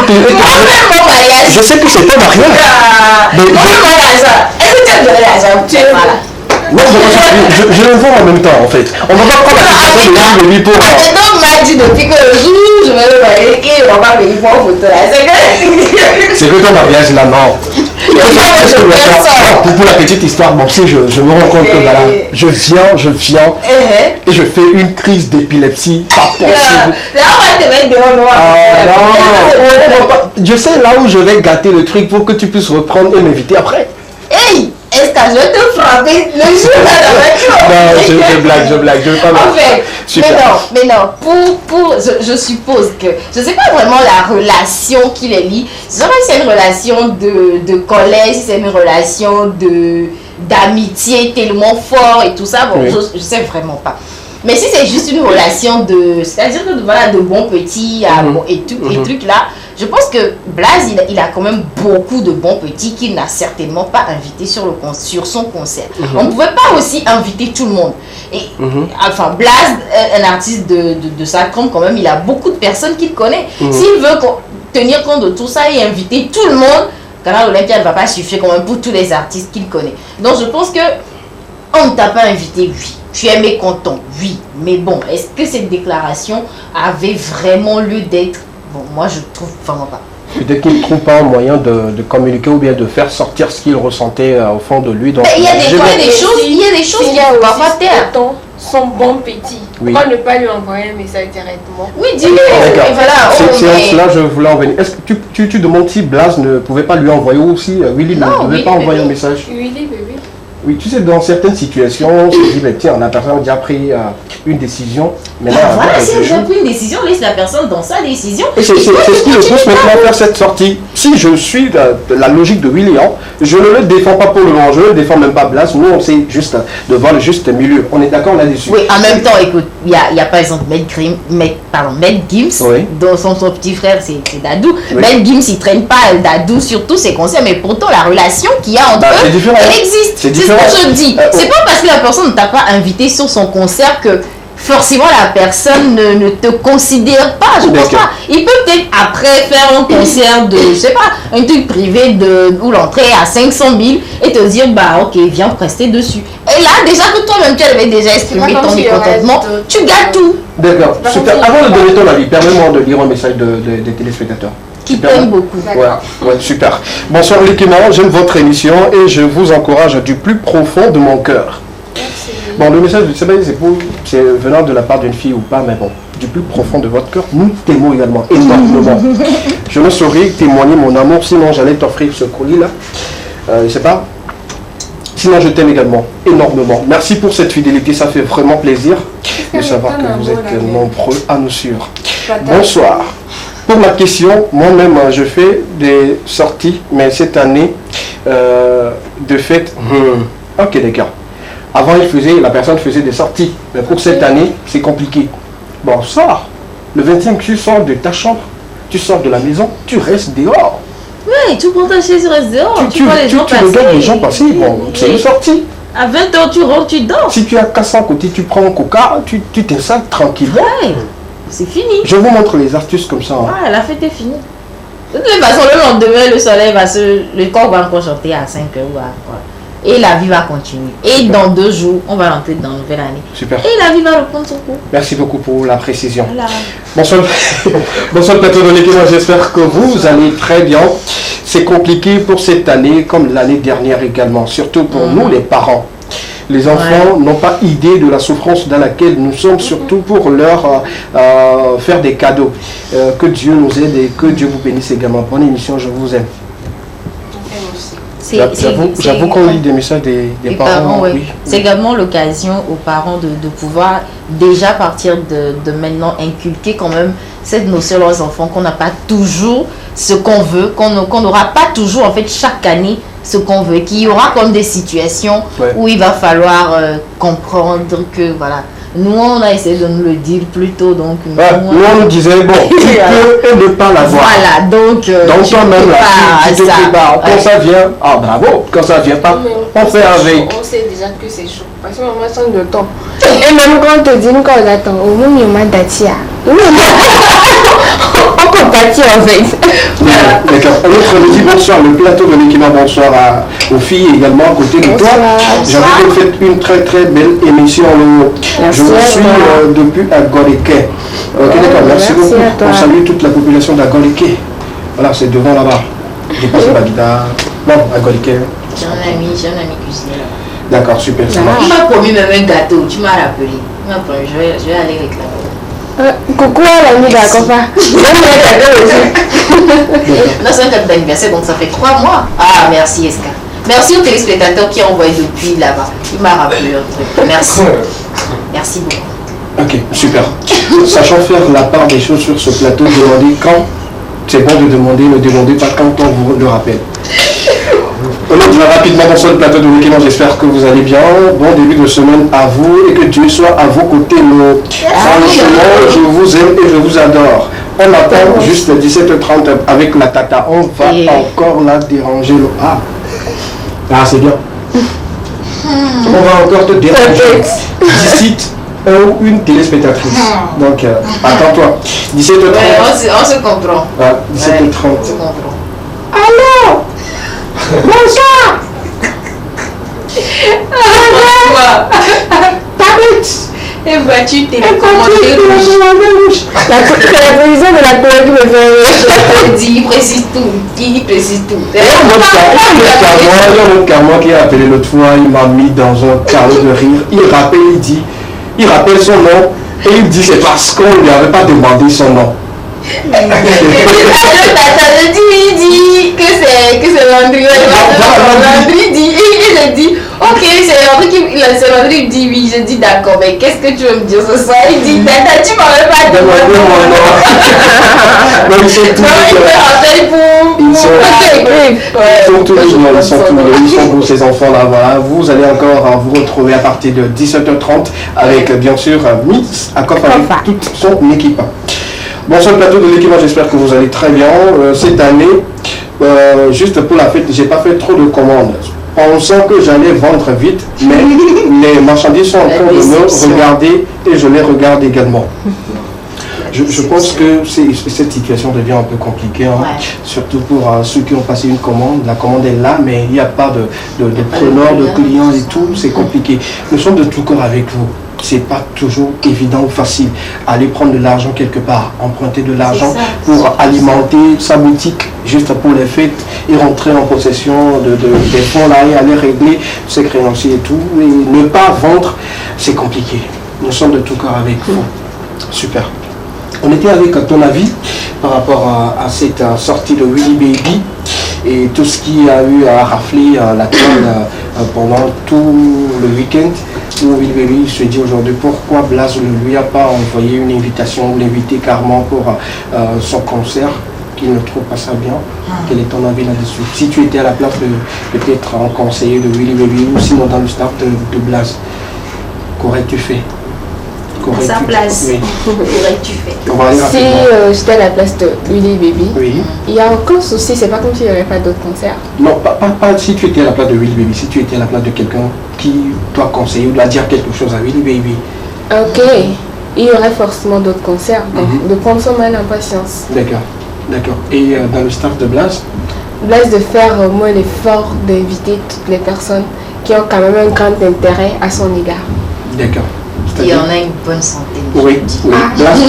Je sais que c'est ton mariage. Est-ce que tu as donné l'argent? Tu es malade. Non, je le vois en même temps en fait. On va pas prendre la question de lui pour... Donc m'a dit depuis que le jour je vais le marier et on va pas venir pour une photo là. C'est que ton mariage là, non. Pour la petite histoire, bon, si je me rends compte que voilà, je viens et je fais une crise d'épilepsie, pas possible. Là on va te mettre dehors noir. Non, je sais là où je vais gâter le truc pour que tu puisses reprendre et m'inviter après. Hey, est-ce que je vais te frapper le jour là dans la voiture? Non, je blague, je veux pas. En fait, mais non, je suppose que, je sais pas vraiment la relation qui les lie. Je sais pas si c'est une relation de collège, si c'est une relation d'amitié tellement fort et tout ça, bon, je sais vraiment pas. Mais si c'est juste une relation c'est-à-dire que voilà, de bons petits et trucs là, je pense que Blaze, il a quand même beaucoup de bons petits qu'il n'a certainement pas invités sur son concert. On ne pouvait pas aussi inviter tout le monde. Et, enfin, Blaze, un artiste de sa trempe quand même, il a beaucoup de personnes qu'il connaît. S'il veut tenir compte de tout ça et inviter tout le monde, Canal Olympia ne va pas suffire quand même pour tous les artistes qu'il connaît. Donc je pense que On ne t'a pas invité, oui. Tu es mécontent, oui. Mais bon, est-ce que cette déclaration avait vraiment lieu d'être? Bon, moi, je trouve vraiment pas. Peut-être qu'il ne trouve pas un moyen de communiquer ou bien de faire sortir ce qu'il ressentait au fond de lui. Donc, il y a des choses qu'il ne faut pas taire. Son bon petit. Oui. Pourquoi ne pas lui envoyer un message directement? Oui, dis-le. D'accord. Voilà, c'est en cela que je voulais en venir. Est-ce que tu demandes si Blaze ne pouvait pas lui envoyer ou si Willy ne devait pas envoyer un message? Willy, bébé. Oui, tu sais, dans certaines situations, on se dit, ben, tiens, la personne a déjà pris une décision. Mais là, voilà, si elle a pris une décision, laisse la personne dans sa décision. Et c'est ce qui le pousse maintenant à faire cette sortie. Si je suis la logique de William, je ne le défends pas pour le moment, je ne le défends même pas Blas. Nous, on sait juste de voir le juste milieu. On est d'accord là-dessus. Oui, en même temps, écoute, il y a par exemple Maître Gims, oui. dont son petit frère, c'est Dadou. Oui. Maître Gims, il ne traîne pas Dadou sur tous ses conseils, mais pourtant, la relation qu'il y a entre eux, elle existe. C'est ce que je dis. C'est pas parce que la personne ne t'a pas invité sur son concert que forcément la personne ne te considère pas. Je pense pas. Il peut peut-être après faire un concert de, je sais pas, un truc privé où l'entrée est à 500 000 et te dire, bah ok, viens prester dessus. Et là, déjà que toi-même tu avais déjà exprimé ton mécontentement, tu gâtes tout. D'accord, super. Avant de donner ton avis, permets-moi de lire un message des téléspectateurs. Qui t'aime beaucoup. Ouais, super. Bonsoir l'équipement, j'aime votre émission et je vous encourage du plus profond de mon cœur. Merci. Bon, le message, c'est venant de la part d'une fille ou pas, mais bon, du plus profond de votre cœur, nous t'aimons également, énormément. Je ne saurais témoigner mon amour, sinon j'allais t'offrir ce colis-là. Je sais pas. Sinon, je t'aime également, énormément. Merci pour cette fidélité, ça fait vraiment plaisir de savoir que vous êtes nombreux à nous suivre. Bonsoir. Pour ma question, moi-même, je fais des sorties, mais cette année, de fait, ok d'accord. Avant, la personne faisait des sorties, mais pour cette année, c'est compliqué. Bon, sors. Le 25, tu sors de ta chambre, tu sors de la maison, tu restes dehors. Oui, tu prends ta chaise, tu restes dehors, tu vois les gens passer. Tu regardes les gens passer, bon, c'est une sortie. À 20h, tu rentres, tu dors. Si tu as cassé à côté, tu prends un coca, tu t'installes tranquillement. Ouais. C'est fini. Je vous montre les astuces comme ça. Ah, la fête est finie. De toute façon, le lendemain, le soleil le corps va encore chanter à 5h ou à quoi. Et la vie va continuer. Et dans 2 jours, on va rentrer dans la nouvelle année. Super. Et la vie va reprendre son cours. Merci beaucoup pour la précision. Voilà. Bonsoir plateau de l'équipe, j'espère que vous allez très bien. C'est compliqué pour cette année, comme l'année dernière également, surtout pour nous les parents. Les enfants n'ont pas idée de la souffrance dans laquelle nous sommes, surtout pour leur faire des cadeaux. Que Dieu nous aide et que Dieu vous bénisse également. Bonne émission, je vous aime. J'avoue qu'on lit des messages des parents. Oui. C'est également l'occasion aux parents de pouvoir déjà partir de maintenant inculquer quand même cette notion aux enfants qu'on n'a pas toujours ce qu'on veut, qu'on n'aura pas toujours en fait chaque année ce qu'on veut, qu'il y aura comme des situations où il va falloir comprendre que voilà. Nous, on a essayé de nous le dire plus tôt, donc... nous, on nous disait, bon, tu peux ne pas l'avoir. Voilà, donc toi-même, là, tu te prépares. Quand ça vient, ah bravo, quand ça vient pas, on fait avec. On sait déjà que c'est chaud, parce que maman sonne de temps. Et même quand on te dit, quand on attend, au moins, il y a d'atia. On compatit en fait. D'accord. On dit bonsoir, le plateau de l'équipement, bonsoir aux filles également à côté de toi. J'avoue que vous faites une très très belle émission. Je vous suis depuis Agorike. Ok, d'accord, merci beaucoup. On salue toute la population d'Agorike. Voilà, c'est devant là-bas. J'ai passé la guitare. Non, Agorike. J'ai un ami cuisinier là. D'accord, super. Ça marche. Il m'a promis même un gâteau, tu m'as rappelé. Il m'a promis, je vais aller réclamer. Coucou à l'ami d'Akofa. Non, c'est un cadeau d'anniversaire, donc ça fait 3 mois. Ah, merci Eska. Merci aux téléspectateurs qui ont envoyé depuis là-bas. Il m'a rappelé un truc. Merci. Merci beaucoup. Ok, super. Sachant faire la part des choses sur ce plateau, demandez quand. C'est bon de demander, ne demandez pas quand on vous le rappelle. On va rapidement dans le plateau de week-end. J'espère que vous allez bien. Bon début de semaine à vous et que Dieu soit à vos côtés. Franchement, je vous aime et je vous adore. On attend juste 17h30 avec la tata. On va encore la déranger. Ah, c'est bien. On va encore te déranger. D'ici une téléspectatrice. Donc, attends-toi. 17h30. On se comprend. 17h30. On se comprend. Allô? Bonsoir. Et voiture télécommandée rouge. C'est la prévision de la couleur qui me fait. Il précise tout. Il précise tout. Il y a un carrément qui a appelé l'autre fois, il m'a mis dans un carreau de rire. Il rappelle son nom et il dit c'est parce qu'on ne lui avait pas demandé son nom. Le tata il dit que c'est Landry. Landry dit, il dit, ok, c'est Landry qui dit oui, je dis d'accord, mais qu'est-ce que tu veux me dire ce soir? Il dit, tata, tu m'avais pas demandé mon nom. Non, ils sont tous les beaux ces enfants-là, voilà. Vous allez encore vous retrouver à partir de 17h30 avec bien sûr Miss Akoff avec toute son équipe. Bon, sur le plateau de l'équipe, j'espère que vous allez très bien. Cette année, juste pour la fête, j'ai pas fait trop de commandes. Pensant que j'allais vendre vite, mais les marchandises sont en train de me regarder et je les regarde également. Je pense que cette situation devient un peu compliquée, hein, surtout pour ceux qui ont passé une commande. La commande est là, mais il n'y a pas de preneur, de clients et tout, c'est compliqué. Nous sommes de tout cœur avec vous. C'est pas toujours évident ou facile. Aller prendre de l'argent quelque part, emprunter de l'argent pour alimenter sa boutique juste pour les fêtes et rentrer en possession des fonds là et aller régler ses créanciers et tout. Et ne pas vendre, c'est compliqué. Nous sommes de tout cœur avec vous. Super. On était avec ton avis par rapport à cette sortie de Willy Baby et tout ce qui a eu à rafler la toile pendant tout le week-end. Où Willy Baby se dit aujourd'hui pourquoi Blaze ne lui a pas envoyé une invitation ou l'inviter carrément pour son concert, qu'il ne trouve pas ça bien. Quel est ton avis là-dessus? Si tu étais à la place de peut-être un conseiller de Willy Baby ou sinon dans le staff de Blaze, qu'aurais-tu fait? À sa place, qu'aurais-tu fait? Si j'étais à la place de Willy Baby, il n'y a aucun souci, c'est pas comme s'il n'y avait pas d'autres concerts. Non, pas si tu étais à la place de Willy Baby, si tu étais à la place de quelqu'un qui doit conseiller ou doit dire quelque chose à Willy Baby. Ok, il y aurait forcément d'autres concerts, donc de prendre son mal en patience. D'accord. Et dans le staff de Blaze? Blaze de faire au moins l'effort d'inviter toutes les personnes qui ont quand même un grand intérêt à son égard. D'accord. Il y en a une bonne santé. Oui. Blaze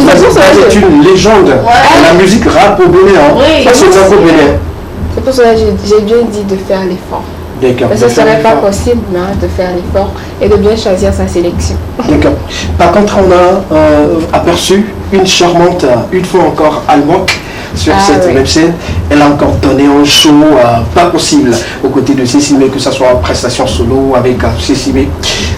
est une légende de la musique rap au Bénin. C'est pour cela que j'ai bien dit de faire l'effort. D'accord. Mais ce ne serait pas possible de faire l'effort et de bien choisir sa sélection. D'accord. Par contre, on a aperçu une charmante, une fois encore allemande, sur cette même scène. Elle a encore donné un show pas possible aux côtés de Cécile, que ce soit en prestation solo avec Cécile.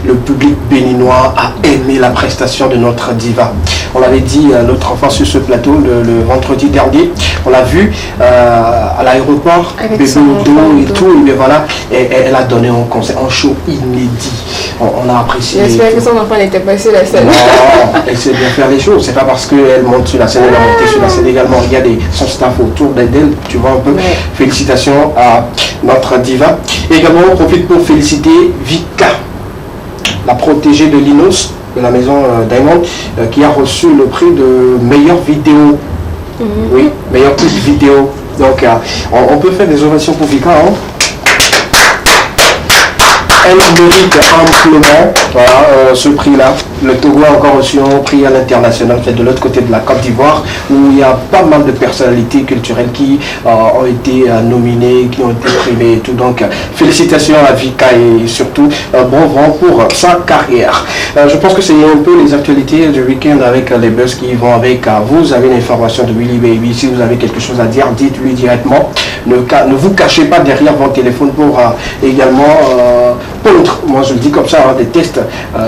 Le public béninois a aimé la prestation de notre diva. On l'avait dit l'autre fois sur ce plateau le vendredi dernier. On l'a vu à l'aéroport, bébé au dos et tout. Et bien voilà, elle a donné un concert, un show inédit. On a apprécié. J'espère que son enfant n'était pas sur la scène. Non, elle sait bien faire les choses. C'est pas parce qu'elle monte sur la scène, elle a monté sur la scène également. Il y a son staff autour d'elle, tu vois un peu. Félicitations à notre diva. Et également, on profite pour féliciter Vika, la protégée de Linos, de la maison Diamond, qui a reçu le prix de meilleure vidéo. Oui, meilleure clip vidéo. Donc, on peut faire des ovations pour Vika. Hein. Elle mérite amplement ce prix-là. Le Togo a encore reçu un prix à l'international, fait de l'autre côté de la Côte d'Ivoire, où il y a pas mal de personnalités culturelles qui ont été nominées, qui ont été primées et tout. Donc, félicitations à Vika et surtout, bon vent pour sa carrière. Je pense que c'est un peu les actualités du week-end avec les buzz qui vont avec. Vous avez l'information de Willy Baby. Si vous avez quelque chose à dire, dites-lui directement. Ne vous cachez pas derrière votre téléphone pour également contre, moi je le dis comme ça, des tests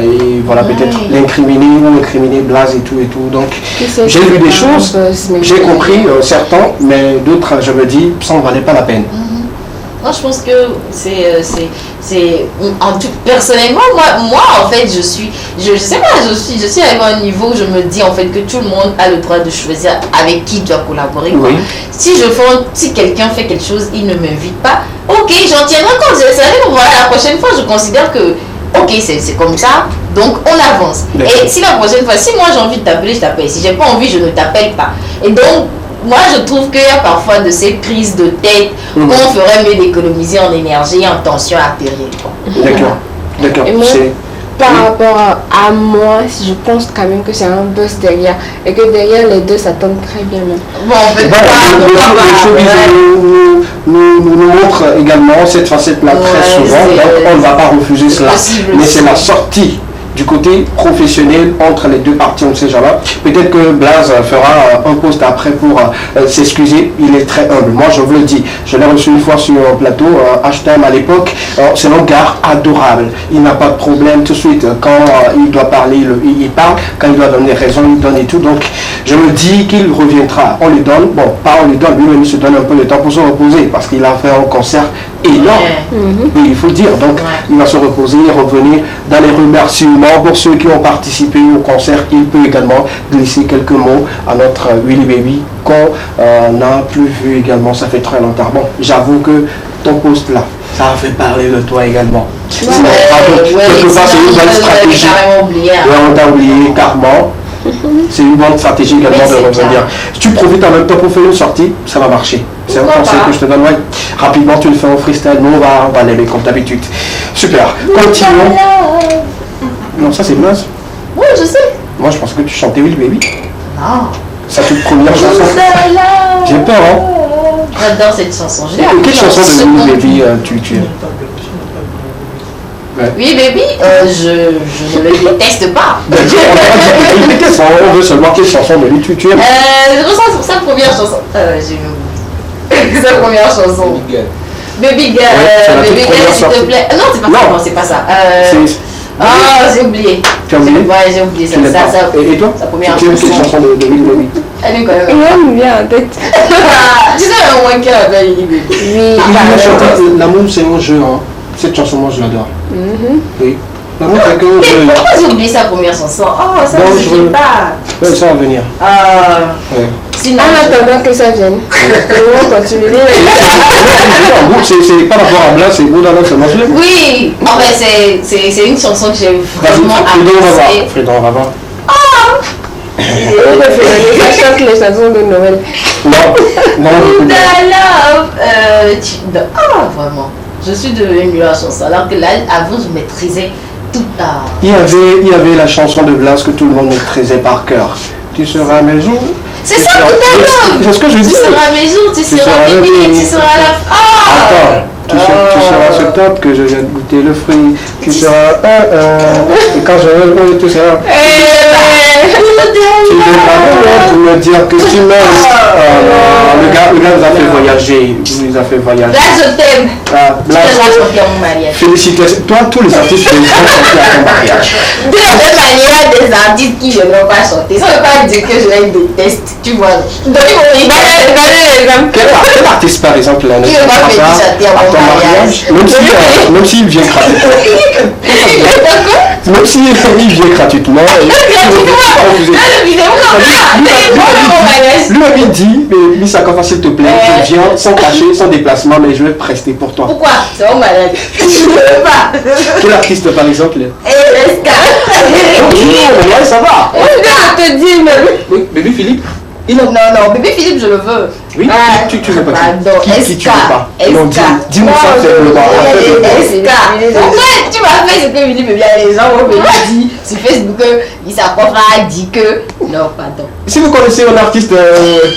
et voilà, peut-être l'incriminer ou incriminer Blaze et tout. Donc j'ai vu des choses, j'ai compris certains, mais d'autres je me dis ça ne valait pas la peine. Moi je pense que c'est en tout, personnellement moi en fait je sais pas, je suis arrivé à un niveau où je me dis en fait que tout le monde a le droit de choisir avec qui il doit collaborer. Si quelqu'un fait quelque chose, il ne m'invite pas, ok, j'en tiendrai compte. Voilà, la prochaine fois je considère que ok, c'est comme ça, donc on avance. Et si la prochaine fois, si moi j'ai envie de t'appeler, je t'appelle. Si j'ai pas envie, je ne t'appelle pas. Et donc moi je trouve qu'il y a parfois de ces prises de tête qu'on ferait mieux d'économiser en énergie et en tension artérielle. D'accord. par rapport à moi, je pense quand même que c'est un boss derrière et que derrière les deux s'attendent très bien même. Bon, en fait, nous montre également cette facette-là très souvent, donc on ne va pas refuser cela. Mais c'est la sortie du côté professionnel entre les deux parties, on ne sait jamais. Peut-être que Blaze fera un post après pour s'excuser. Il est très humble. Moi, je vous le dis. Je l'ai reçu une fois sur un plateau, H-Time à l'époque. C'est un gars adorable. Il n'a pas de problème tout de suite. Quand il doit parler, il parle. Quand il doit donner raison, il donne et tout. Donc, je me dis qu'il reviendra. On lui donne, bon, pas on lui donne, lui-même il se donne un peu de temps pour se reposer parce qu'il a fait un concert énorme. Oui, il faut le dire. Donc, il va se reposer et revenir dans les remerciements. Pour ceux qui ont participé au concert, il peut également glisser quelques mots à notre Willy Baby qu'on n'a plus vu également, ça fait très longtemps. Bon, j'avoue que ton post là, ça a fait parler de toi également. Quelque part, c'est une bonne stratégie. On t'a oublié carrément. C'est une bonne stratégie également de revenir. Si tu profites en même temps pour faire une sortie, ça va marcher. C'est un conseil que je te donne. Ouais. Rapidement, tu le fais en freestyle. Nous, on va l'aimer comme d'habitude. Super. Continuons. Non, ça c'est Blaze. Oui, je sais. Moi, je pense que tu chantais Willy Baby. Non. Ça toute première chanson. J'ai peur, hein. J'adore cette chanson. Quelle chanson de Willy Baby tu aimes? Oui, Baby, je ne le déteste pas. On veut seulement quelle chanson de lui tu aimes. Je ressens sa première chanson. Sa première chanson. Baby Girl, Baby Girl, s'il te plaît. Non, c'est pas ça. J'ai oublié. Tu as oublié? Ouais, j'ai oublié ça. Et toi? Sa première chanson. Tu aimes quelle chanson de Willy Baby? Elle est quand même. Elle me vient en tête. Tu sais, un moins qu'elle appelle Willy Baby. Oui. L'amour, c'est un jeu, hein. Cette chanson, moi, je l'adore. Oui. L'amour, c'est qu'un jeu. Pourquoi j'ai oublié sa première chanson? Oh, ça ne suffit pas. Ouais, ça va venir. En attendant que ça vienne. On va continuer. C'est pas rapport à Blanc, c'est Boudala, c'est Masle. Oui, en fait, c'est une chanson que j'ai vraiment appréciée. Fredon, on va voir. Je chante les chansons de Noël. Non. Vraiment. Je suis devenue la chanson. Alors que là, avant, je maîtrisais toute la... Il y avait la chanson de Blas que tout le monde maîtrisait par cœur. Tu seras mes jours. C'est ça, c'est ce que je dis. Tu seras mes jours, tu seras bébé, tu seras la... Attends, tu seras ce top que je viens de goûter le fruit. Tu seras et quand je vais tu seras... Tu viens pour me dire que tu m'aimes. Le gars nous a fait voyager. Il nous a fait voyager. Là, je t'aime. Tu vas chanter à mon mariage. Félicitations. Toi, tous les artistes qui vont chanter à ton mariage. De la même manière, des artistes qui ne vont pas chanter. Ça ne veut pas dire que je les déteste. Tu vois. Donnez l'exemple. Quel artiste, par exemple, là, ne va pas chanter à ton mariage. Même s'il vient gratuitement. Même s'il vient gratuitement. Lui dit, mais Missakofa, s'il te plaît, je viens sans cacher, sans déplacement, mais je vais prester pour toi. Pourquoi? C'est mon malade. Je ne veux pas. Quel artiste par exemple? LSK. Ouais, ça va. Je te dis même. Bébé Philippe. Non, Bébé Philippe, je le veux. Oui, tu veux pas. Qui tu veux pas? Non, dis-moi ça, c'est le SK. Pourquoi tu m'as fait ce que Philippe me dit? Les gens vont me dire sur Facebook que Missakofa a dit que. Non, pardon. Si vous connaissez un artiste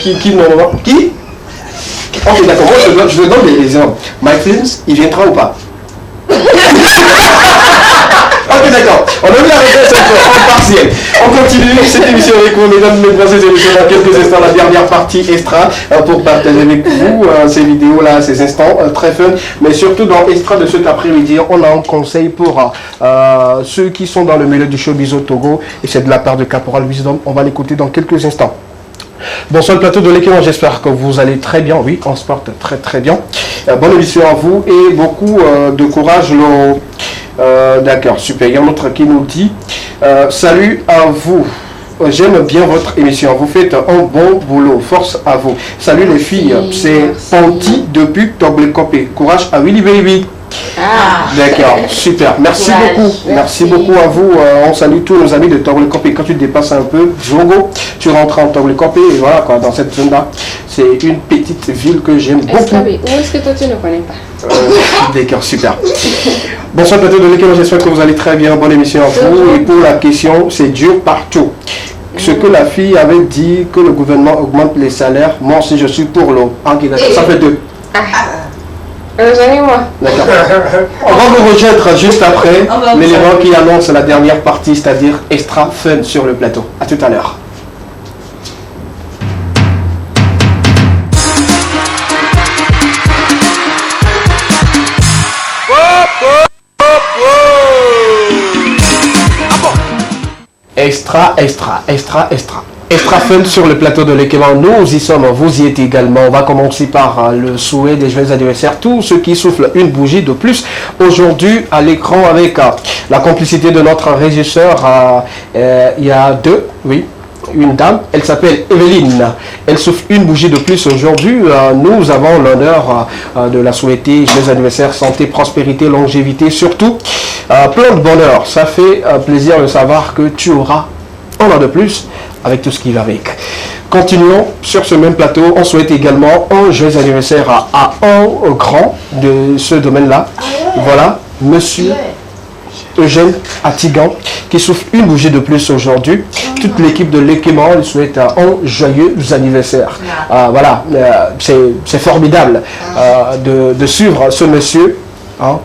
qui Ok, d'accord, moi je te donne des exemples. Mike Flins, il viendra ou pas? Ok, d'accord. On a vu la réponse en partiel. On continue cette émission avec vous, mesdames, mesdemoiselles et messieurs, dans quelques instants, la dernière partie extra pour partager avec vous ces vidéos-là, ces instants très fun. Mais surtout dans extra de cet après-midi, on a un conseil pour ceux qui sont dans le milieu du showbiz au Togo. Et c'est de la part de Caporal Wisdom. On va l'écouter dans quelques instants. Bonsoir le plateau de l'équipe, j'espère que vous allez très bien. Oui, on se porte très très bien. Bonne émission à vous et beaucoup de courage. D'accord, super. Il y a un autre qui nous dit salut à vous. J'aime bien votre émission. Vous faites un bon boulot. Force à vous. Salut les filles. C'est Ponty depuis Toglekope. Courage à Willy Baby. D'accord, super. Merci beaucoup. Merci beaucoup à vous. On salue tous nos amis de Togolekopé. Quand tu dépasses un peu, Jongo, tu rentres en Togolekopé et voilà quoi, dans cette zone-là. C'est une petite ville que j'aime beaucoup. Où est-ce que toi tu ne connais pas? D'accord, super. Bonsoir plateau de l'équipe, j'espère que vous allez très bien. Bonne émission à vous. Et pour la question, c'est dur partout. Ce que la fille avait dit que le gouvernement augmente les salaires, moi aussi je suis pour l'eau. Ok, d'accord, ça fait 2. Moi. D'accord. On va vous rejoindre juste après l'élément qui annonce la dernière partie, c'est-à-dire extra fun sur le plateau. A tout à l'heure. Extra fun sur le plateau de l'Ekema. Nous y sommes, vous y êtes également. On va commencer par le souhait des joyeux anniversaires. Tous ceux qui soufflent une bougie de plus aujourd'hui à l'écran avec la complicité de notre régisseur. Il y a une dame, elle s'appelle Evelyne. Elle souffle une bougie de plus aujourd'hui. Nous avons l'honneur de la souhaiter joyeux anniversaire, santé, prospérité, longévité, surtout plein de bonheur. Ça fait plaisir de savoir que tu auras un an de plus avec tout ce qui va avec. Continuons sur ce même plateau. On souhaite également un joyeux anniversaire à un grand de ce domaine-là. Voilà, monsieur Eugène Atigan qui souffle une bougie de plus aujourd'hui. Toute l'équipe de l'Ekema lui souhaite un joyeux anniversaire. Voilà, c'est formidable de suivre ce monsieur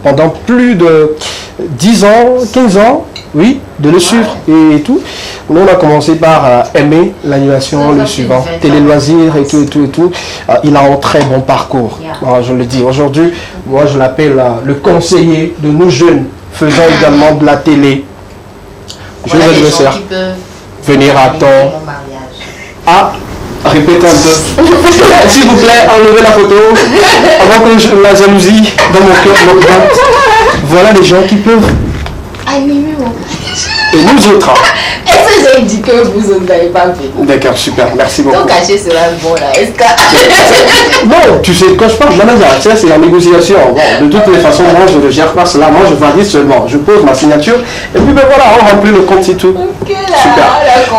pendant plus de 10 ans, 15 ans, oui, de le suivre et tout. Nous, on a commencé par aimer l'animation, le suivant, télé-loisirs et tout. Il a un très bon parcours, je le dis. Aujourd'hui, moi, je l'appelle le conseiller de nous jeunes faisant également de la télé. Joyeux anniversaire. Venir à temps. Répétez un peu. S'il vous plaît, enlevez la photo avant que la jalousie dans mon cœur m'augmente. Voilà les gens qui peuvent. Et nous autres. Est-ce que j'ai dit que vous n'avez pas fait? D'accord, super, merci beaucoup. Donc cacher cela bon là, est-ce que... Non, tu sais, quand je parle de manager, ça c'est la négociation. Bon, de toutes les façons, moi je ne gère pas cela, moi je valide seulement. Je pose ma signature et puis ben voilà, on remplit le compte, c'est tout. Ok là, super.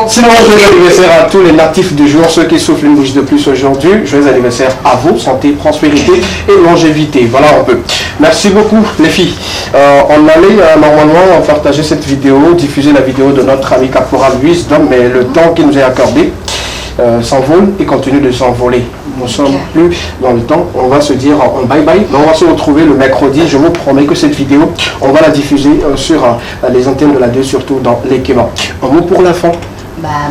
Sinon, joyeux anniversaire à tous les natifs du jour, ceux qui soufflent une bougie de plus aujourd'hui. Joyeux anniversaire à vous, santé, prospérité et longévité. Voilà, on peut. Merci beaucoup les filles. On allait normalement partager cette vidéo, diffuser la vidéo de notre ami Caporal Wisdom, mais le temps qui nous est accordé s'envole et continue de s'envoler. Nous sommes plus dans le temps, on va se dire en bye bye. On va se retrouver le mercredi. Je vous promets que cette vidéo, on va la diffuser sur les antennes de la 2, surtout dans l'Ekema. Un mot pour la fin.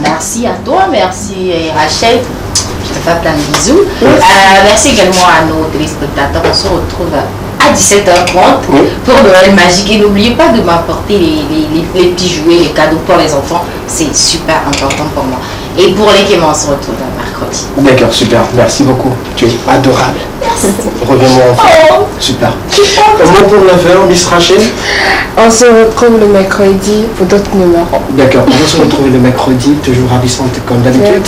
Merci à toi, merci Rachel. Je te fais plein de bisous. Merci également à nos téléspectateurs. On se retrouve à 17h30 pour Noël magique. Et n'oubliez pas de m'apporter les petits jouets, les cadeaux pour les enfants. C'est super important pour moi. Et pour l'Ekema, on se retrouve mercredi. D'accord, super. Merci beaucoup. Tu es adorable. Merci. Reviens-moi enfin. Super. Un mot pour la fin, Miss Rachel. On se retrouve le mercredi pour d'autres numéros. D'accord, on va se retrouver le mercredi, toujours ravissante comme d'habitude.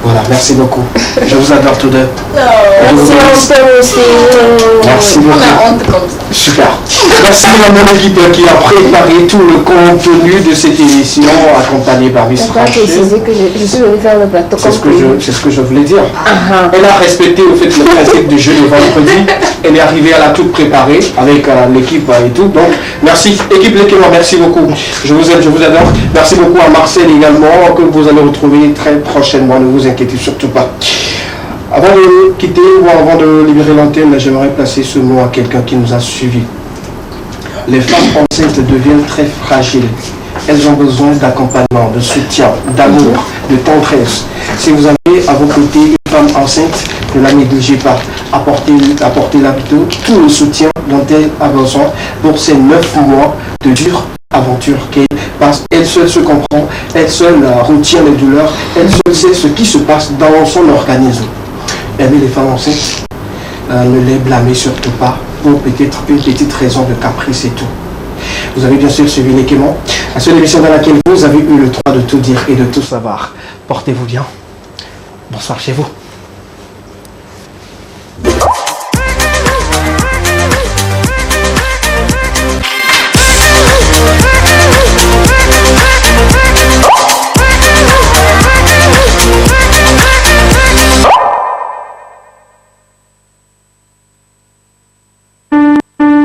Voilà, merci beaucoup. Je vous adore tous deux. Merci beaucoup. On a honte comme ça. Super. Merci à mon équipe qui a préparé tout le contenu de cette émission, accompagné par Miss Rachel. Que je suis venue faire le plateau. C'est ce que je voulais dire. Elle a respecté au fait le principe du jeu de vendredi. Elle est arrivée à la toute préparée avec l'équipe et tout. Donc, merci. Équipe L'Ekema, merci beaucoup. Je vous aime, je vous adore. Merci beaucoup à Marcel également, que vous allez retrouver très prochainement. Ne vous inquiétez surtout pas. Avant de quitter ou avant de libérer l'antenne, j'aimerais placer ce mot à quelqu'un qui nous a suivis. Les femmes enceintes deviennent très fragiles. Elles ont besoin d'accompagnement, de soutien, d'amour, de tendresse. Si vous avez à vos côtés une femme enceinte, ne la négligez pas. Apportez-la tout le soutien dont elle a besoin pour ces 9 mois de dure aventure qu'elle passe. Elle seule se comprend, elle seule retient les douleurs, elle seule sait ce qui se passe dans son organisme. Aimez les femmes enceintes, ne les blâmez surtout pas pour peut-être une petite raison de caprice et tout. Vous avez bien sûr suivi l'Ekema, la seule émission dans laquelle vous avez eu le droit de tout dire et de tout savoir. Portez-vous bien. Bonsoir chez vous.